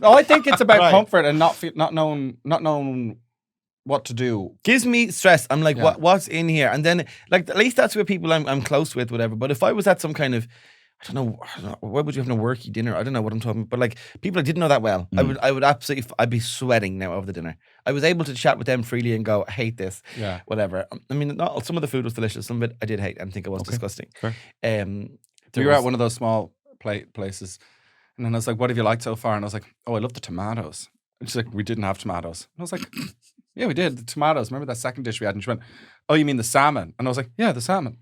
C: No, I think it's about
B: Right.
C: comfort and not knowing what to do.
B: gives me stress. I'm like,
C: Yeah.
B: what's in here? And then, like, at least that's with people I'm close with, whatever. But if I was at some kind of, I don't know, why would you have a worky dinner? I don't know what I'm talking about. But like people I didn't know that well, I would absolutely, I'd be sweating now over the dinner. I was able to chat with them freely and go, I hate this,
C: Yeah.
B: whatever. I mean, not, some of the food was delicious. Some of it I did hate and think it was disgusting.
D: Fair.
C: We
B: There
C: were
B: was-
C: at one of those small places, and then I was like, "What have you liked so far?" And I was like, "Oh, I love the tomatoes." And she's like, "We didn't have tomatoes." And I was like, "Yeah, we did. The tomatoes. Remember that second dish we had?" And she went, "Oh, you mean the salmon?" And I was like, "Yeah, the salmon."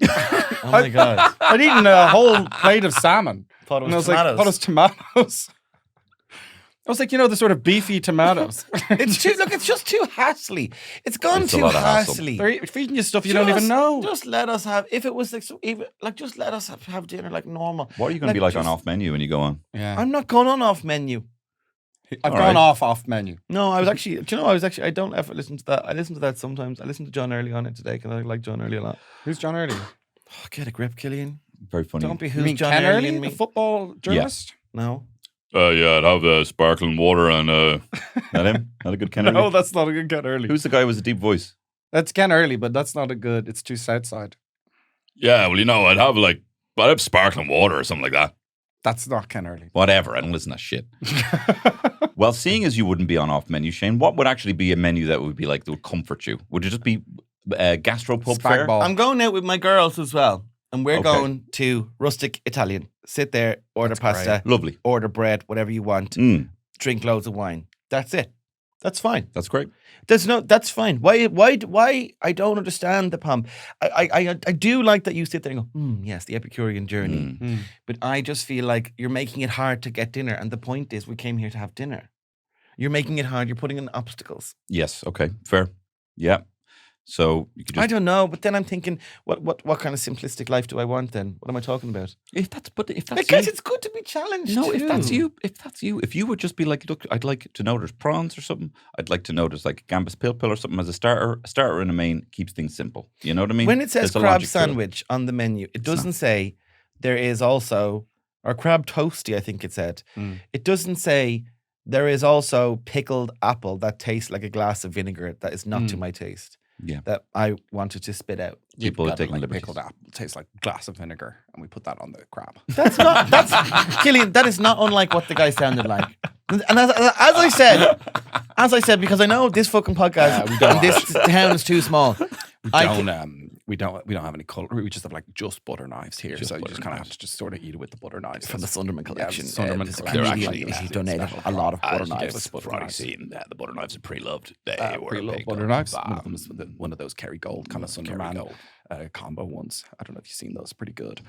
B: Oh my god!
C: I'd eaten a whole plate of salmon.
B: Thought it
C: And I
B: was
C: was
B: tomatoes.
C: like, "What is tomatoes?" I was like, you know, the sort of beefy tomatoes.
B: It's too, look, it's just too hassly. It's gone
D: It's a
B: too
D: lot of hassle.
B: hassly.
C: They're feeding you stuff you don't even know.
B: Just let us have. If it was like, so even like, just let us have dinner like normal.
D: What are you going to be like on
B: just-
D: off menu when you go on?
C: Yeah,
B: I'm not going on off menu.
C: I've
D: all
C: gone
D: right.
C: off menu.
B: No, I was actually. Do you know? I don't ever listen to that. I listen to that sometimes. I listen to John Early on it today because I like John Early a lot.
C: Who's John Early?
B: Oh, get a grip, Killian.
D: Very funny.
B: Don't be
C: You
B: who's
C: mean
B: John
C: Ken
B: Early
C: Early,
B: and
C: the
B: me.
C: football journalist?
B: No.
H: Yeah, I'd have sparkling water and
D: Not him? Not a good Ken Early?
C: No, that's not a good Ken Early.
D: Who's the guy with the deep voice?
C: That's Ken Early, but that's not a good. It's too Southside.
H: yeah, well, you know, I'd have sparkling water or something like that.
C: That's not Ken Early.
D: Whatever. I don't listen to that shit. Well, seeing as you wouldn't be on off menu, Shane, what would actually be a menu that would be like that would comfort you? Would it just be gastropub
C: Spag
D: fare?
C: ball.
B: I'm going out with my girls as well, and we're
D: Okay.
B: going to rustic Italian. Sit there, order
C: That's
B: pasta,
D: Lovely.
B: order bread, whatever you want. Drink loads of wine. That's it. That's fine.
D: That's great.
B: That's fine. Why? I don't understand the pomp. I do like that you sit there and go, yes, the Epicurean journey. But I just feel like you're making it hard to get dinner. And the point is, we came here to have dinner. You're making it hard. You're putting in obstacles.
D: Yes. Okay. Fair. Yeah. So you could just.
B: I don't know, but then I'm thinking, what kind of simplistic life do I want then? What am I talking about?
D: If that's
B: Because
D: you,
B: it's good to be challenged.
D: no,
B: too.
D: if that's you, if you would just be like, look, I'd like to know there's prawns or something. I'd like to know there's like a gambas pilpil or something as a starter and a main keeps things simple. You know what I mean?
B: When it says
D: There's a
B: crab
D: logic to it.
B: sandwich on the menu, it doesn't say there is also, or crab toasty, I think it said. It doesn't say there is also pickled apple that tastes like a glass of vinegar that is not to my taste.
D: Yeah.
B: That I wanted to spit out.
D: People are
C: Got it,
D: taking
C: like
D: liberties.
C: pickled apple tastes like a glass of vinegar, and we put that on the crab.
B: That's Killian. That is not unlike what the guy sounded like. And as I said, because I know this fucking podcast and this town is too small.
C: We don't have any cutlery. We just have like butter knives here, so you
D: butter
C: just kind of have
D: knives.
C: to just sort of eat it with the butter knives
B: From the Sundermann collection.
C: Sundermann
B: This
C: collection.
B: comedian, he donated a lot of butter
H: As you gave
B: knives.
H: us Friday scene, the butter knives are pre-loved. They were a
C: Pre-loved
H: big
C: butter knives. One
H: bam.
C: of them is one of those Kerry Gold kind of Sundermann
H: Gold.
C: combo ones. I don't know if you've seen those. Pretty good.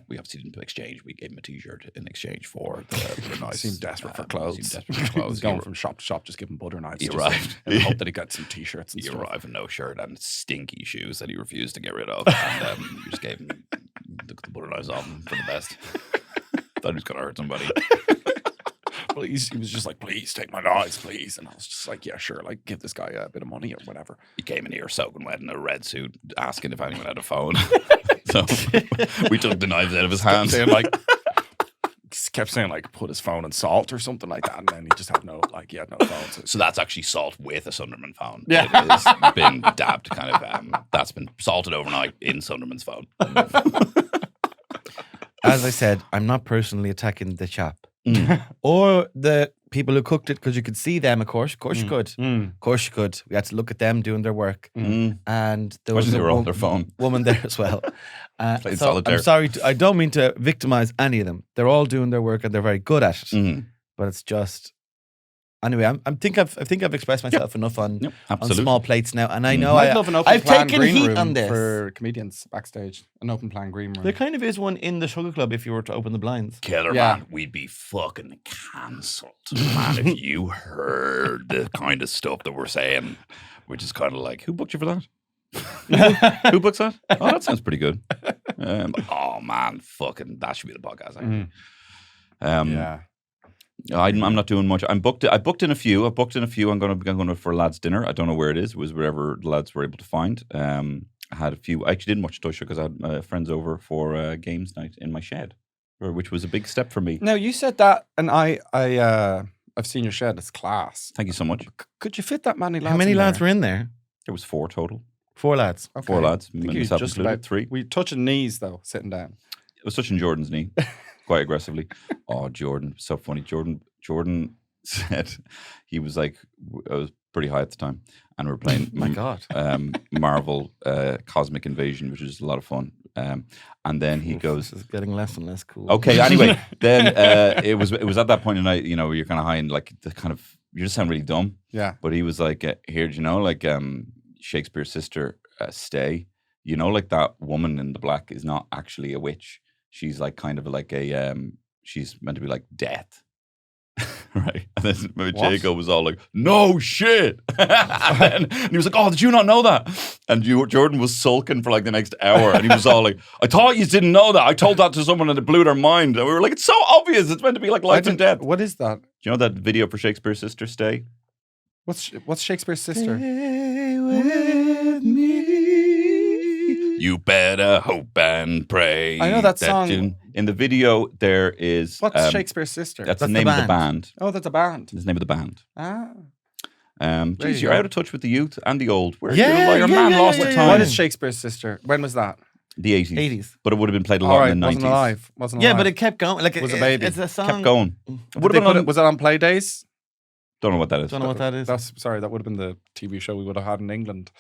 H: We obviously didn't exchange. We gave him a T-shirt in exchange for the butter knives.
C: Seemed desperate for
H: Seemed
C: clothes.
H: desperate for
C: He
H: clothes.
C: was going from shop to shop, just giving butter knives.
H: He
C: just
H: arrived.
C: in the hope that he got some t-shirts and
H: He
C: stuff.
H: arrived with no shirt and stinky shoes that he refused to get rid of. And you just gave him the butter knives off him for the best. Thought he was going to hurt somebody.
C: He was just like, please take my knives, please. And I was just like, yeah, sure. Like, give this guy a bit of money or whatever.
H: He came in here soaking wet in a red suit, asking if anyone had a phone. So we took the knives out of his hands.
C: Saying like, kept saying like, put his phone in salt or something like that. And then he just had no phone.
H: So that's actually salt with a Sundermann phone.
C: Yeah.
H: It has been dabbed kind of, that's been salted overnight in Sundermann's phone.
B: As I said, I'm not personally attacking the chap or the people who cooked it because you could see them. Of course you could. Of course you could. We had to look at them doing their work, and there was
D: Imagine they
B: a
D: were on their phone.
B: woman there as well.
D: Playing
B: So
D: solitaire.
B: I'm sorry. I don't mean to victimize any of them. They're all doing their work and they're very good at it. But it's just. Anyway, I think I've expressed myself enough on
D: absolutely.
B: small plates now, and I know
C: I'd love an open
B: I've
C: plan
B: taken
C: green
B: heat
C: room
B: on this.
C: for comedians backstage. An open plan green room.
B: There kind of is one in the Sugar Club if you were to open the blinds.
H: Killer,
C: Yeah.
H: man, we'd be fucking cancelled. Man, if you heard the kind of stuff that we're saying, which is kind of like,
D: Who booked you for that? Who books that? Oh, that sounds pretty good.
H: oh man, fucking, that should be the podcast. Actually.
C: Yeah.
D: I'm not doing much. I booked in a few. I'm going for a lads' dinner. I don't know where it is. It was wherever the lads were able to find. I had a few. I actually didn't watch Dusha because I had friends over for games night in my shed, which was a big step for me.
C: Now you said that, and I've seen your shed. It's class.
D: Thank you so much.
C: Could you fit that many lads?
B: How many
C: in
B: lads
C: there?
B: were in there?
D: There was 4 total.
B: 4 lads.
C: Okay.
D: 4 lads.
C: I think you
D: myself
C: just
D: included,
C: about
D: 3.
C: We touching knees though, sitting down.
D: It was touching Jordan's knee quite aggressively. Oh, Jordan, so funny. Jordan said he was like, I was pretty high at the time, and we were playing
B: My God.
D: Marvel Cosmic Invasion, which was a lot of fun. And then he goes,
B: This is getting less and less cool.
D: okay. Anyway, then it was at that point in night, you know, you're kind of high and like the kind of you just sound really dumb.
C: Yeah.
D: But he was like, here, do you know, like Shakespeare's sister, Stay, you know, like that woman in the black is not actually a witch. She's like kind of like a, she's meant to be like death. Right. And then Jacob was all like, no shit. and he was like, oh, did you not know that? And Jordan was sulking for like the next hour. And he was all like, I thought you didn't know that. I told that to someone and it blew their mind. And we were like, it's so obvious. It's meant to be like life and death.
C: What is that?
D: Do you know that video for Shakespeare's sister, Stay?
C: What's Shakespeare's sister?
B: Stay with me.
H: You better hope and pray.
C: I know that song.
D: In the video, there is...
C: What's Shakespeare's sister?
D: That's the name of the band.
C: Oh, that's a band.
D: That's the name of the band.
C: Ah.
D: Geez,
C: you
D: you're
C: go.
D: out of touch with the youth and the old. Where
B: Yeah,
D: your
B: yeah,
D: man
B: yeah,
D: lost
B: yeah,
D: the
B: yeah.
D: time.
C: What is Shakespeare's sister? When was that?
D: The 80s.
B: 80s.
D: But it would have been played a
C: All
D: lot
C: right,
D: in the 90s.
C: wasn't alive. Wasn't
B: Yeah,
C: alive.
B: but it kept going. Like
C: Was a baby.
B: It's a song.
D: Kept going.
C: Was it on Play Days?
D: Don't know what that is.
B: Don't know what that is.
C: That would have been the TV show we would have had in England.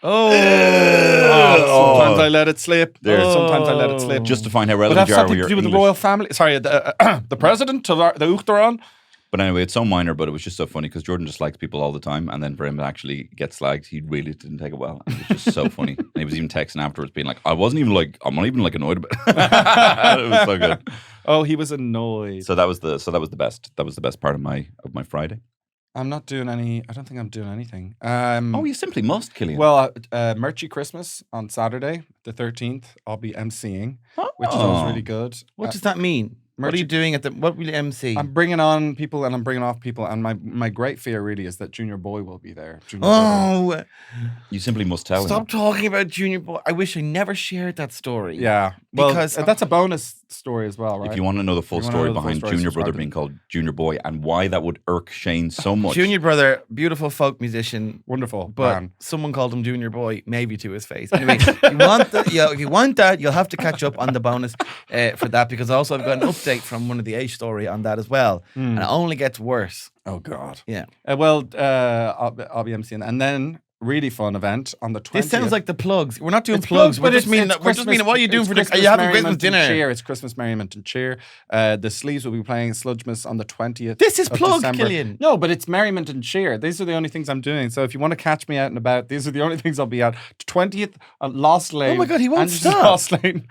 B: Oh.
C: Sometimes I let it slip. Sometimes I let it slip.
D: Just to find how
C: But
D: relevant
C: that's
D: you are
C: something
D: with
C: to
D: your
C: do with the
D: English.
C: royal family. Sorry, the president of the Uachtaráin.
D: But anyway, it's so minor, but it was just so funny because Jordan just likes people all the time. And then for him to actually get slagged, he really didn't take it well. It was just so funny. And he was even texting afterwards being like, I'm not even like annoyed about it. It was so good.
C: Oh, he was annoyed.
D: So that was the best. That was the best part of my Friday.
C: I'm not doing any. I don't think I'm doing anything.
D: Oh, you simply must, Killian.
C: Well, Merchy Christmas on Saturday, the 13th. I'll be emceeing, which is always really good.
B: What does that mean? What are you doing what will you MC?
C: I'm bringing on people and I'm bringing off people, and my great fear really is that Junior Boy will be there. Junior Brother.
D: you simply must tell
B: Stop
D: him.
B: talking about Junior Boy. I wish I never shared that story.
C: Yeah, well,
B: Because-
C: that's a bonus story as well, right?
D: If you want to know the full
C: If you wanna
D: story
C: know the full
D: behind
C: story,
D: Junior
C: subscribe
D: Brother
C: to
D: being
C: me.
D: called Junior Boy and why that would irk Shane so much.
B: Junior Brother, beautiful folk musician,
C: Wonderful,
B: but
C: man.
B: someone called him Junior Boy, maybe to his face. Anyway, if you want that, you'll have to catch up on the bonus for that, because also I've got an update from one of the Age story on that as well, and it only gets worse.
C: Oh God.
B: Yeah.
C: Well, I'll be emceeing, and then really fun event on the 20th.
B: This sounds like the plugs. We're not doing
C: It's
B: plugs.
C: but
B: We're just meaning
C: it's
B: we're just meaning what are you doing
C: it's
B: for the? Are
C: Christmas
B: you having Christmas
C: merriment and
B: dinner?
C: cheer. It's Christmas merriment and cheer. The Sleeves will be playing Sludgemas on the 20th.
B: This is
C: of
B: plug,
C: December.
B: Killian.
C: No, but it's merriment and cheer. These are the only things I'm doing. So if you want to catch me out and about, these are the only things I'll be at. 20th at Lost Lane.
B: Oh my God, he won't
C: Angie's
B: stop.
C: Lost Lane.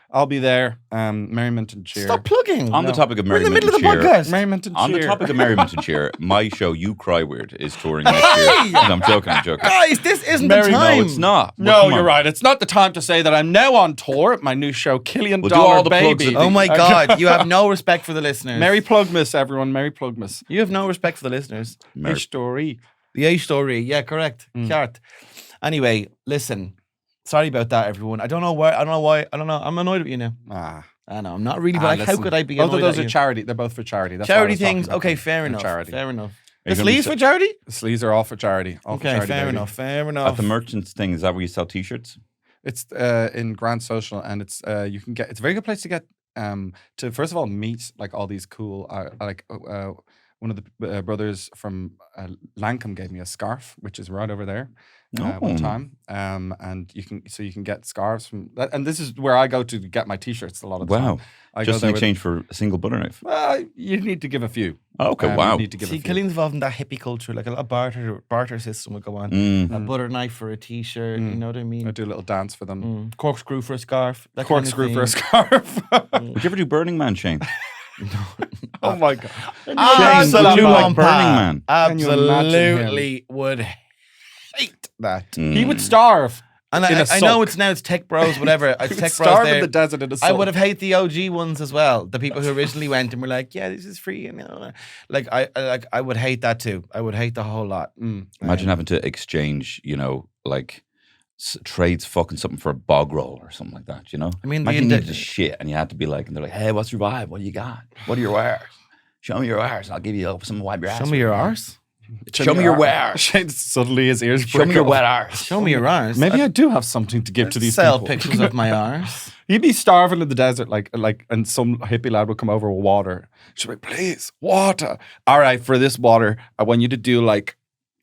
C: I'll be there. Merriment and cheer.
B: Stop plugging.
D: On the topic of
B: We're in the
D: merriment
B: middle of
D: and
B: the
D: cheer,
B: podcast.
C: Merriment and
D: on
C: cheer.
D: the topic of merriment and cheer, my show You Cry Weird is touring next year. No, I'm joking.
B: Guys, this isn't
C: Merry-
B: the time.
D: No, it's not.
C: No,
D: Well, come
C: you're
D: on.
C: right. It's not the time to say that I'm now on tour at my new show, Killian
D: We'll do
C: Dollar
D: all the plugs
C: Baby.
D: at the-
B: Oh my God, you have no respect for the listeners.
C: Merry Plugmas, everyone. Merry Plugmas.
B: You have no respect for the listeners.
D: Merry-
C: Merry story.
B: The A story, yeah, correct. Cart. Anyway, listen. Sorry about that, everyone. I don't know why. I'm annoyed with you now. I know. I'm not really. But like, how
C: listen,
B: could I be
C: both
B: annoyed
C: of those
B: at
C: are
B: you?
C: charity. They're both for charity. That's why I
B: Charity
C: was talking
B: things.
C: about
B: Okay,
C: them.
B: fair
C: They're
B: enough.
C: Charity.
B: Fair enough.
D: Are you
B: The
D: gonna be
B: sleeves
D: so-
B: for charity.
C: The sleeves are all for charity. All for
B: Okay,
C: charity,
B: fair
C: baby.
B: enough. Fair
D: At
B: enough.
D: the merchants thing, is that where you sell T-shirts?
C: It's in Grand Social, and it's you can get. It's a very good place to get to first of all meet like all these cool one of the brothers from Lancome gave me a scarf, which is right over there. One
D: Oh.
C: time, and you can get scarves from that, and this is where I go to get my t-shirts a lot of the
D: Wow.
C: time. I
D: Just
C: go
D: in
C: there
D: exchange for a single butter knife.
C: Well, you need to give a few.
D: Okay,
C: You
D: wow.
C: need to give
B: See,
C: a few.
B: Killian's involved in that hippie culture, like a lot of barter system would go on. A butter knife for a t-shirt, you know what I mean?
C: I do a little dance for them.
B: Corkscrew for a scarf. That kind of
C: Corkscrew for a
B: thing.
C: scarf.
D: Would you ever do Burning Man, Shane?
C: Oh my god!
B: Absolutely,
D: would you like Burning Man?
C: Can you imagine
B: Absolutely would hate that.
C: He would starve.
B: And
C: in a
B: I know
C: suck.
B: it's Tech Bros, whatever.
C: He would
B: Tech Bros
C: starve in
B: there.
C: the desert in a
B: I
C: suck.
B: would have hated the OG ones as well. The people who originally went and were like, "Yeah, this is free," and like I would hate that too. I would hate the whole lot.
D: Imagine having to exchange, like trades fucking something for a bog roll or something like that, you know?
B: I mean, the
D: imagine you
B: indi-
D: needed a shit and you had to be like, and they're like, hey, what's your vibe? What do you got? What are your wares? Show me your wares and I'll give you some wipe your ass.
B: Show me your arse.
D: Show me your wares.
C: Shane, suddenly his ears
D: Show me your
C: prickle.
D: wet arse.
B: Show me your arse.
C: Maybe I do have something to give to these
B: sell
C: people.
B: pictures of my arse.
C: He'd be starving in the desert, and some hippie lad would come over with water. She'd be like, please, water. All right, for this water, I want you to do like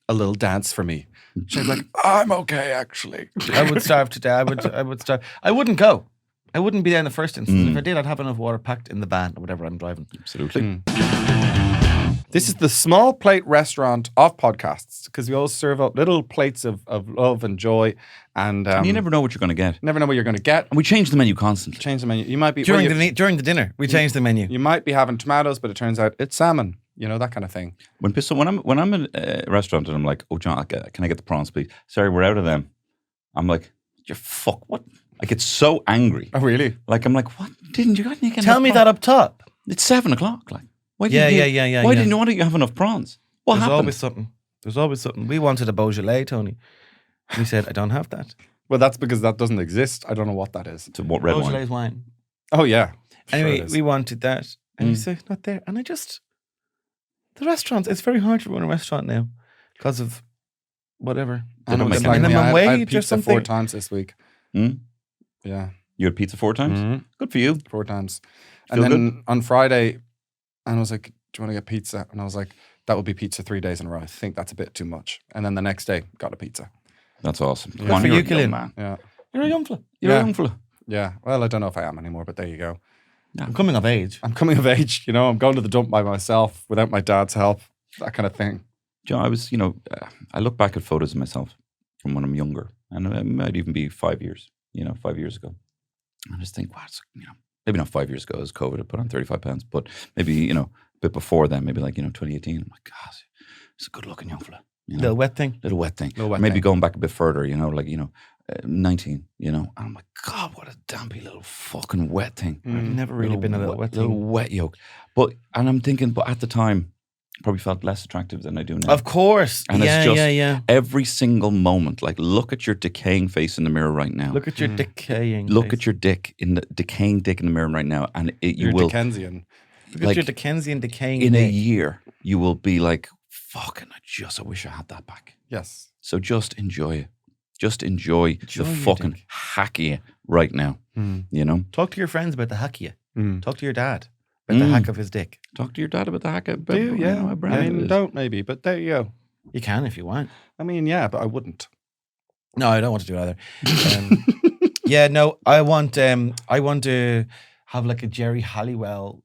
C: a little dance for me. She'd be like, I'm okay, actually.
B: I would starve to death. I would starve. I wouldn't go. I wouldn't be there in the first instance. If I did, I'd have enough water packed in the van or whatever I'm driving.
D: Absolutely.
C: This is the small plate restaurant of podcasts because we always serve up little plates of love and joy. And
D: And you never know what you're going to get.
C: never know what you're going to get.
D: And we change the menu constantly.
C: Change the menu. You might be
B: During
C: well, you-
B: the dinner, we changed the menu.
C: You might be having tomatoes, but it turns out it's salmon. You know, that kind of thing.
D: When I'm in a restaurant and I'm like, oh, John, can I get the prawns, please? Sorry, we're out of them. I'm like, you fuck, what? I get so angry.
C: Oh, really?
D: Like, I'm like, what? Didn't you get
B: Tell me that up top.
D: It's 7:00. Like, why
B: Yeah,
D: didn't you,
B: yeah.
D: Why didn't you have enough prawns? What
B: There's
D: happened?
B: always something. There's always something. We wanted a Beaujolais, Tony. We said, I don't have that.
C: Well, that's because that doesn't exist. I don't know what that is.
D: To what red
B: Beaujolais
D: wine?
B: wine.
C: Oh, yeah. Sure
B: Anyway,
C: it is.
B: we wanted that. And you said, not there. And the restaurants, it's very hard to run a restaurant now because of whatever.
C: I know
B: the
C: it's like me.
B: minimum
C: I had
B: wage or
C: pizza
B: something.
C: 4 times this week.
D: Mm?
C: Yeah,
D: You had pizza 4 times?
C: Mhm.
D: Good for you.
C: 4 times.
D: Feel
C: And then on Friday, and I was like, do you want to get pizza? And I was like, that would be pizza 3 days in a row. I think that's a bit too much. And then the next day, got a pizza.
D: That's awesome. Come
B: Good
D: on,
B: for
D: you're
B: you,
D: a young
B: Killian.
D: man.
C: Yeah.
B: You're a young fella.
D: You're
C: Yeah.
D: a young fella.
C: Yeah. Well, I don't know if I am anymore, but there you go.
B: I'm coming of age.
C: I'm coming of age, you know, I'm going to the dump by myself without my dad's help, that kind of thing.
D: John, I look back at photos of myself from when I'm younger, and it might even be 5 years, 5 years ago. I just think, wow, maybe not 5 years ago as COVID, I put on 35 pounds, but maybe, a bit before then, maybe like, 2018. I'm like, God, He's a good-looking young fella. You know?
B: Little wet thing.
D: Little wet thing.
C: Little wet
D: Maybe
C: thing.
D: going back a bit further, 19, And I'm like, God, what a dampy little fucking wet thing.
B: I've never really been a little wet
D: Little
B: thing.
D: wet yolk. And I'm thinking, but at the time, probably felt less attractive than I do now.
B: Of course.
D: And
B: yeah,
D: it's just
B: yeah.
D: every single moment, like look at your decaying face in the mirror right now.
B: Look at your decaying.
D: Look
B: face.
D: at your decaying dick in the mirror right now, and you
C: You're
D: will
C: Dickensian.
B: Look at your Dickensian decaying.
D: in a
B: dick.
D: year you will be like, fucking, I wish I had that back.
C: Yes.
D: So just enjoy it. Just enjoy the
B: your
D: fucking
B: dick.
D: hack of you right now.
B: Talk to your friends about the hack of you. Talk to your dad
D: Mm.
B: about the hack of his dick.
D: Talk to your dad about the hack of
C: Do you? Yeah.
D: how
C: I
D: brand it
C: mean,
D: is.
C: don't maybe, but there you go.
B: You can if you want.
C: I mean, yeah, but I wouldn't.
B: No, I don't want to do it either. Yeah, no, I want to have like a Jerry Halliwell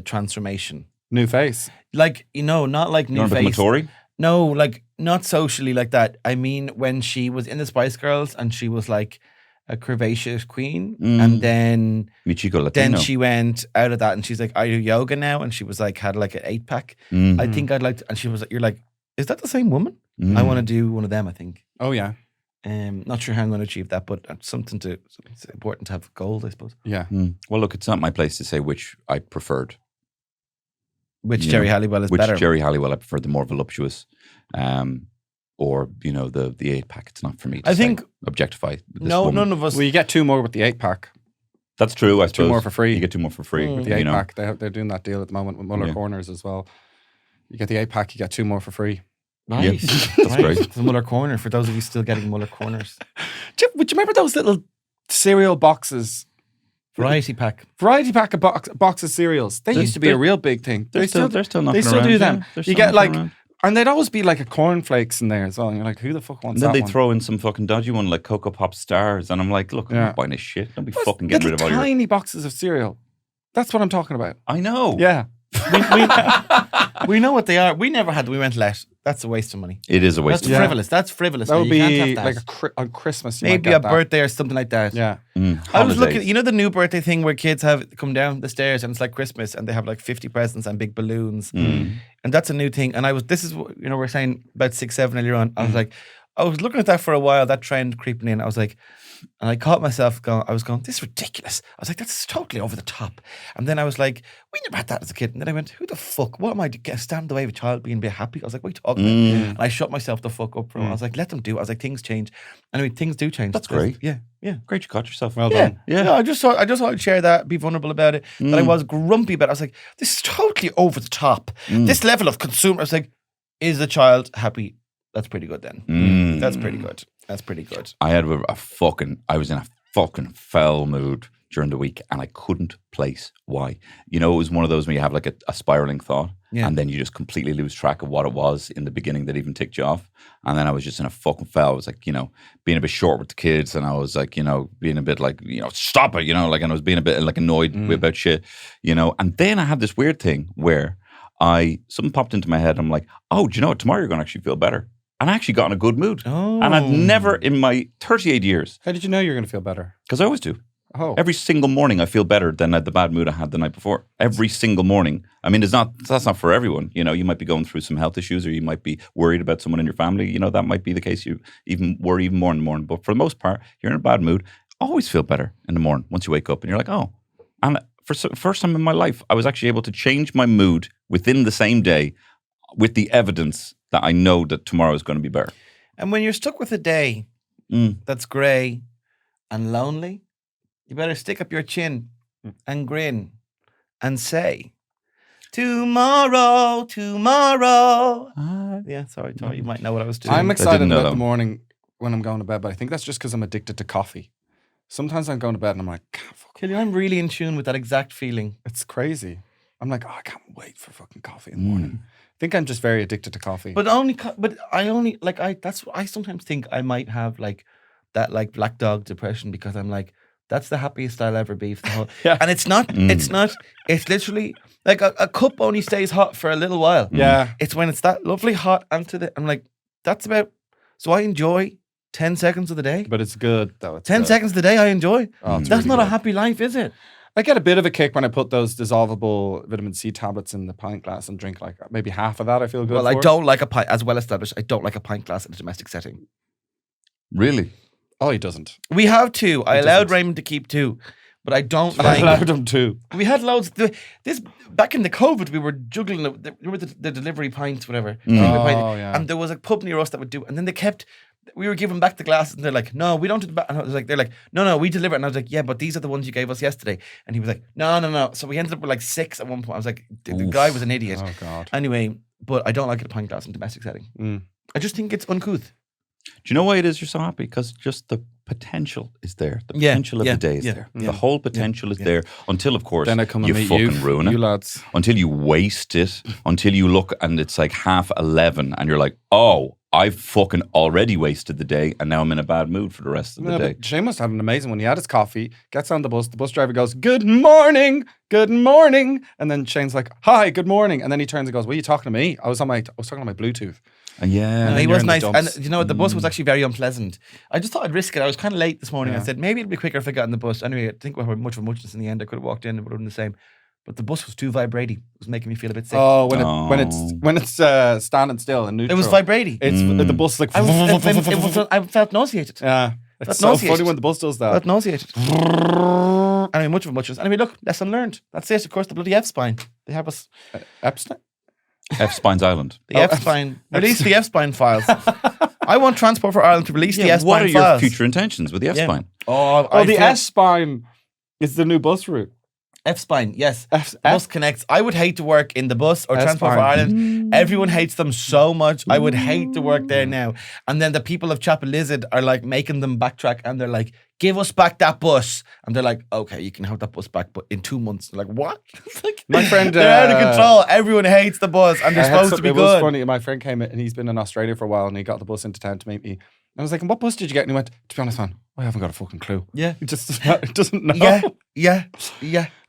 B: transformation.
C: New face.
B: Like, not like
D: You
B: new
D: want to become a
B: face.
D: Tory?
B: No, like not socially like that. I mean, when she was in the Spice Girls and she was like a curvaceous queen, and then
D: Michiko Latino.
B: she went out of that and she's like, I do yoga now, and she was like had like an 8-pack.
D: Mhm.
B: I think I'd like to, and she was like, you're like, is that the same woman?
D: Mhm.
B: I want to do one of them. I think.
C: Oh, yeah.
B: Not sure how I'm going to achieve that, but it's it's important to have goals, I suppose.
C: Yeah.
D: Well, look, it's not my place to say which I preferred.
B: Which
D: You
B: Jerry
D: know,
B: Halliwell is
D: Which
B: better.
D: Jerry Halliwell I prefer, the more voluptuous, or the 8-pack. It's not for me to
B: I think-
D: objectify this
B: No,
D: woman.
B: none of us.
C: Well, you get 2 more with the 8-pack.
D: That's true, I suppose.
C: more for free.
D: You get 2 more for free.
B: Mm.
C: The
D: you know.
C: 8-pack. They're doing that deal at the moment with Muller
D: Yeah.
C: Corners as well. You get the 8-pack, you get 2 more for free.
B: Right.
D: That's great.
B: The Muller Corner, for those of you still getting Muller Corners.
C: Would you remember those little cereal boxes?
B: Variety pack.
C: Variety pack of boxes cereals. They used to be a real big thing.
D: They're still knocking
C: They still
D: around,
C: do them.
D: yeah. They're
C: You
D: still
C: get
D: knocking
C: like,
D: around.
C: and they'd always be like a cornflakes in there as well. And you're like, who the fuck wants
D: And then
C: that
D: they
C: one?
D: throw in some fucking dodgy one like Cocoa Pop Stars. And I'm like, look, I'm
C: Yeah.
D: not buying this shit. Don't be
C: Those
D: fucking getting rid of all
C: little
D: your...
C: tiny boxes of cereal. That's what I'm talking about.
D: I know.
C: Yeah.
B: We know what they are. We never had. We went let. That's a waste of money.
D: It is a waste
B: That's
D: of
B: frivolous. That's frivolous.
C: That would
B: You can't
C: be
B: have that.
C: like on Christmas. You
B: maybe
C: might
B: a
C: get that.
B: birthday or something like that.
C: Yeah.
B: I was looking.
D: Holidays.
B: You know the new birthday thing where kids have come down the stairs and it's like Christmas and they have like 50 presents and big balloons, and that's a new thing. And this is what we're saying about 6, 7 earlier on. I was like, I was looking at that for a while. That trend creeping in. I was like. And I caught myself going, this is ridiculous. I was like, that's totally over the top. And then I was like, we never had that as a kid. And then I went, who the fuck? What am I to stand in the way of a child being a bit happy? I was like, what are you talking about? And I shut myself the fuck up for a while. I was like, let them do it. I was like, things change. Anyway, things do change.
D: That's great.
B: Yeah, yeah.
D: Great, you caught yourself.
C: Well
B: Yeah,
C: done.
D: Yeah.
B: No, I just thought I'd share that, be vulnerable about it. But I was grumpy about it. I was like, this is totally over the top. This level of consumer. I was like, is the child happy? That's pretty good then. That's pretty good. That's pretty good.
D: I was in a fucking foul mood during the week and I couldn't place why. It was one of those when you have like a spiraling thought and then you just completely lose track of what it was in the beginning that even ticked you off. And then I was just in a fucking foul. I was like, being a bit short with the kids and I was like, being a bit like, stop it, and I was being a bit like annoyed about shit, And then I had this weird thing where something popped into my head. I'm like, oh, do you know what? Tomorrow you're going to actually feel better. And I actually got in a good mood.
B: Oh.
D: And I've never in my 38 years,
C: How did you know you were going to feel better?
D: because I always do.
C: Oh.
D: Every single morning I feel better than the bad mood I had the night before. Every single morning. I mean, that's not for everyone. You might be going through some health issues or you might be worried about someone in your family. That might be the case. You even worry even more in the morning. But for the most part, you're in a bad mood. Always feel better in the morning once you wake up and you're like, oh. And for the first time in my life, I was actually able to change my mood within the same day with the evidence that I know that tomorrow is going to be better.
B: And when you're stuck with a day that's grey and lonely, you better stick up your chin and grin and say, tomorrow. Yeah, sorry, Tom, you might know what I was doing.
C: I'm excited
D: didn't know
C: about
D: that.
C: the morning when I'm going to bed, but I think that's just because I'm addicted to coffee. Sometimes I'm going to bed and I'm like, God, fuck,
B: Killian, I'm really in tune with that exact feeling.
C: it's crazy. I'm like, I can't wait for fucking coffee in the morning. I think I'm just very addicted to coffee.
B: But I sometimes think I might have like that like black dog depression because I'm like, that's the happiest I'll ever be for the whole.
C: Yeah.
B: And it's not. It's literally like a cup only stays hot for a little while.
C: Yeah.
B: It's when it's that lovely hot and I'm like, that's about. So I enjoy 10 seconds of the day.
C: But it's good though. It's
B: 10
C: good.
B: seconds of the day I enjoy.
C: Oh, it's
B: That's
C: really
B: not a
C: good.
B: happy life, is it?
C: I get a bit of a kick when I put those dissolvable vitamin C tablets in the pint glass and drink like maybe half of that. I feel good.
B: Well, I don't like a pint, as well established, I don't like a pint glass in a domestic setting.
D: Really?
C: Oh, he doesn't.
B: We have 2. I allowed
C: doesn't.
B: Raymond to keep 2, but I don't
C: I
B: like.
C: allowed him to.
B: We had loads. This back in the COVID, we were juggling the delivery pints, whatever.
C: Oh, yeah.
B: And there was a pub near us that would do, and then they kept. We were giving back the glasses, and they're like, "No, we don't do the back." And I was like, "They're like, no, we deliver." And I was like, "Yeah, but these are the ones you gave us yesterday." And he was like, "No." So we ended up with like 6 at one point. I was like, the guy was an idiot.
C: Oh God.
B: Anyway, but I don't like a pint glass in domestic setting. I just think it's uncouth.
D: Do you know why it is you're so happy? Because just the potential is there. The
B: Yeah,
D: potential of
B: yeah,
D: the day is
B: yeah,
D: there.
B: yeah,
D: the whole potential is there until, of course,
C: Then I come
D: you
C: and meet
D: fucking ruin
C: you
D: it.
C: lads.
D: Until you waste it. Until you look and it's like 11:30 and you're like, oh, I've fucking already wasted the day and now I'm in a bad mood for the rest of the day.
C: But Shane must have had an amazing one. He had his coffee, gets on the bus driver goes, good morning. And then Shane's like, hi, good morning. And then he turns and goes, what are you talking to me? I was talking on my Bluetooth.
D: Yeah.
B: And he
C: you're
B: was
C: in the
B: nice.
C: dumps.
B: And you know what? The bus was actually very unpleasant. I just thought I'd risk it. I was kind of late this morning. I said, maybe it'd be quicker if I got on the bus. Anyway, I think we had much of a muchness in the end. I could have walked in and it would have been the same. But the bus was too vibrating. It was making me feel a bit sick.
C: Oh, when it's standing still and
B: It
C: neutral.
B: was vibrating.
C: It's the bus is like.
B: I felt nauseated.
C: Yeah, it's
B: Felt
C: so
B: nauseated.
C: funny when the bus does
B: I
C: that.
B: felt nauseated. Anyway, much of a muchness. Anyway, look, lesson learned. That's it. Of course, the bloody F-spine. They have us.
C: Epstein.
D: F-Spine's Island.
B: The F-spine. Release the F-spine files. I want Transport for Ireland to release the F-spine
D: What are
B: files.
D: your future intentions with the F-Spine?
B: Oh,
C: Oh, the S-spine is the new bus route.
B: F-spine, yes.
C: F-
B: Bus connects. I would hate to work in the bus or Transport for
C: F-spine.
B: Ireland. Everyone hates them so much. I would hate to work there now. And then the people of Chapel Lizard are like making them backtrack and they're like, give us back that bus. And they're like, okay, you can have that bus back, but in 2 months. They're like, what? It's like,
C: My friend,
B: they're out of control. Everyone hates the bus and they're supposed to be
C: It was
B: good.
C: funny. My friend came in and he's been in Australia for a while and he got the bus into town to meet me. And I was like, and what bus did you get? And he went, to be honest, man, I haven't got a fucking clue.
B: Yeah.
C: He just doesn't know.
B: Yeah.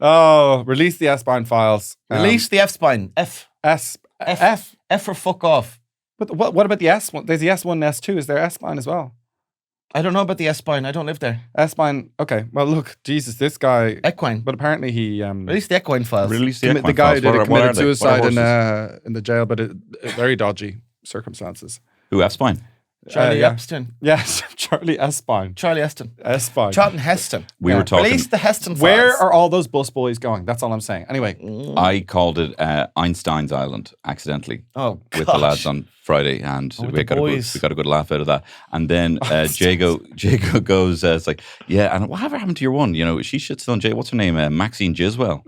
C: Oh, release the S-spine files.
B: Release the F-spine. F for fuck off.
C: But what about the S one? There's the S1 and S2. Is there S-spine as well?
B: I don't know about the S-spine. I don't live there.
C: S-spine. Okay. Well, look, Jesus, this guy.
B: Equine.
C: But apparently he
B: Release the equine files.
D: Release the
C: the
D: Equine
C: guy
D: files.
C: did
D: What are
C: committed
D: they? What are
C: suicide
D: horses?
C: in the jail, but very dodgy circumstances.
D: Who, F-Spine?
B: Charlie
C: yeah.
B: Epstein.
C: Yes, Charlie S-spine.
B: Charlie Eston.
C: S-spine.
B: Charlton Heston.
D: We were talking.
B: Release the Heston files.
C: Where are all those bus boys going? That's all I'm saying. Anyway,
D: I called it Einstein's Island accidentally
B: Oh,
D: with the lads on Friday, and
B: with
D: we
B: the
D: got
B: boys.
D: a good laugh out of that. And then Jago goes, it's like, yeah, and whatever happened to your one? You know, she shits on Jay. What's her name? Maxine Giswell.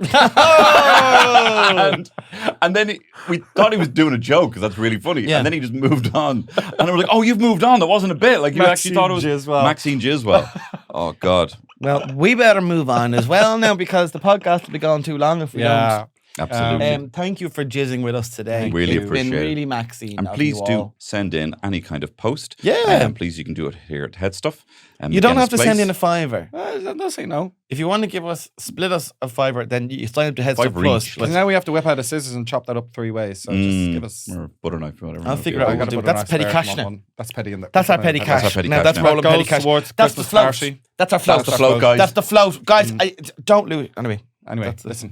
D: and then we thought he was doing a joke because that's really funny.
B: Yeah.
D: And then he just moved on, and I was like, oh, you've moved on. That wasn't a bit. Like you actually thought it was
C: Giswell.
D: Maxine Giswell. Oh God.
B: Well, we better move on as well now because the podcast will be going too long if we don't.
D: Absolutely.
B: Thank you for jizzing with us today.
D: Really
B: It's been
D: appreciate it.
B: really Maxine.
D: And
B: of
D: please
B: you
D: do
B: all.
D: send in any kind of post.
B: Yeah.
D: And please, you can do it here at HeadStuff.
B: You don't have to send in a fiver.
C: don't say no.
B: If you want to split us a fiver, then you sign up to HeadStuff
D: Fiver
B: Plus.
D: each.
B: But
C: Now we have to whip out a scissors and chop that up 3 ways. So just give us.
D: Or butter knife or whatever.
B: I'll figure out
C: I
B: what
C: gotta
B: we'll do.
C: put a
B: That's
C: nice
B: petty
C: fair
B: cash
C: come
B: now.
C: on. That's petty in the.
B: That's our petty cash.
D: our petty
B: Now
D: cash
B: that's
D: now.
B: rolling
C: That
B: petty
C: goes
B: cash.
C: towards
B: That's the
C: Christmas
B: float.
C: party.
B: That's our float.
D: That's the float, guys.
B: That's the float. Guys, don't lose. Anyway,
C: Anyway,
B: That's it.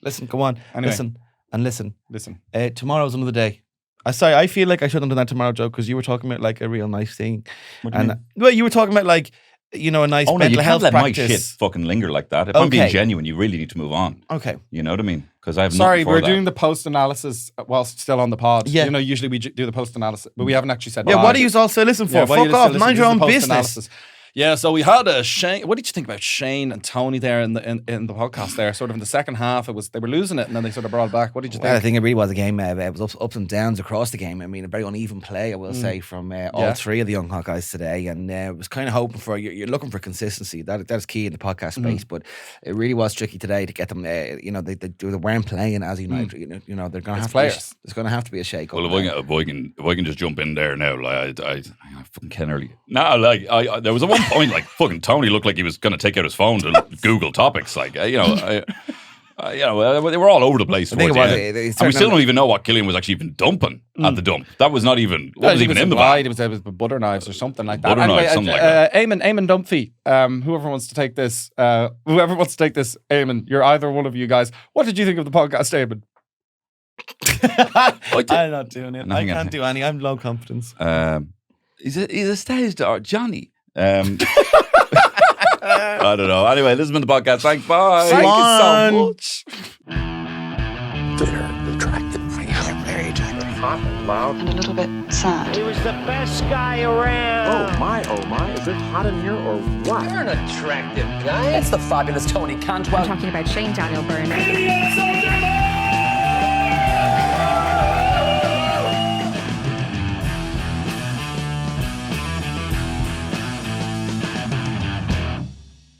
B: Listen, come on.
C: Anyway.
B: Listen.
C: listen.
B: Tomorrow's another day. I feel like I shouldn't have done that tomorrow, Joe, because you were talking about like a real nice thing. Well, you were talking about like, a nice
D: Oh no, you
B: mental
D: can't
B: health
D: let my
B: practice.
D: shit fucking linger like that. If I'm being
B: Okay.
D: genuine, you really need to move on.
B: Okay.
D: You know what I mean? Because I have
C: Sorry,
D: nothing for
C: we're
D: that.
C: doing the post analysis whilst still on the pod.
B: Yeah.
C: Usually we do the post analysis, but we haven't actually said.
B: Yeah,
C: bye.
B: what are you all still listening for?
C: Yeah, what are you
B: Fuck off.
C: still
B: Mind
C: listening?
B: your own
C: This is the
B: business.
C: post-analysis. Yeah, so we had Shane. What did you think about Shane and Tony there in the podcast there? Sort of in the second half, they were losing it, and then they sort of brought it back. What did you think?
B: Well, I think it really was a game. It was ups and downs across the game. I mean, a very uneven play, I will say, from all three of the young Hawkeyes today. And was kind of hoping for you're looking for consistency. That is key in the podcast space. But it really was tricky today to get them. They weren't playing as United. They're going to have
C: players.
B: There's going to have to be a shake up.
H: Well, if I can just jump in there now, like I fucking Ken early. No, like I there was at one point like fucking Tony looked like he was going to take out his phone to Google topics, like
D: They were all over the place.
B: I think it
D: towards
B: was.
D: the end.
B: They
D: And we
B: certainly-
D: still don't even know what Killian was actually even dumping at the dump. That was not even. What was even in the
C: implied.
D: bag?
C: It was butter knives or something like that.
D: Butter knives, something like that.
C: Eamon Dumphy. Whoever wants to take this. Eamon, you're either one of you guys. What did you think of the podcast, Eamon?
B: I'm not doing it.
D: Nothing
B: I can't
D: else.
B: do any. I'm low confidence.
D: He's a stage door, Johnny. I don't know. Anyway, this has been the podcast. Thanks. Bye.
C: Thank you so much.
E: Very attractive. Very attractive.
F: Hot and loud.
E: And a little bit sad.
F: He was the best guy around.
G: Oh my, is it hot in here or what?
F: You're an attractive guy.
I: It's the fabulous Tony Cantwell.
J: I'm talking about Shane Byrne.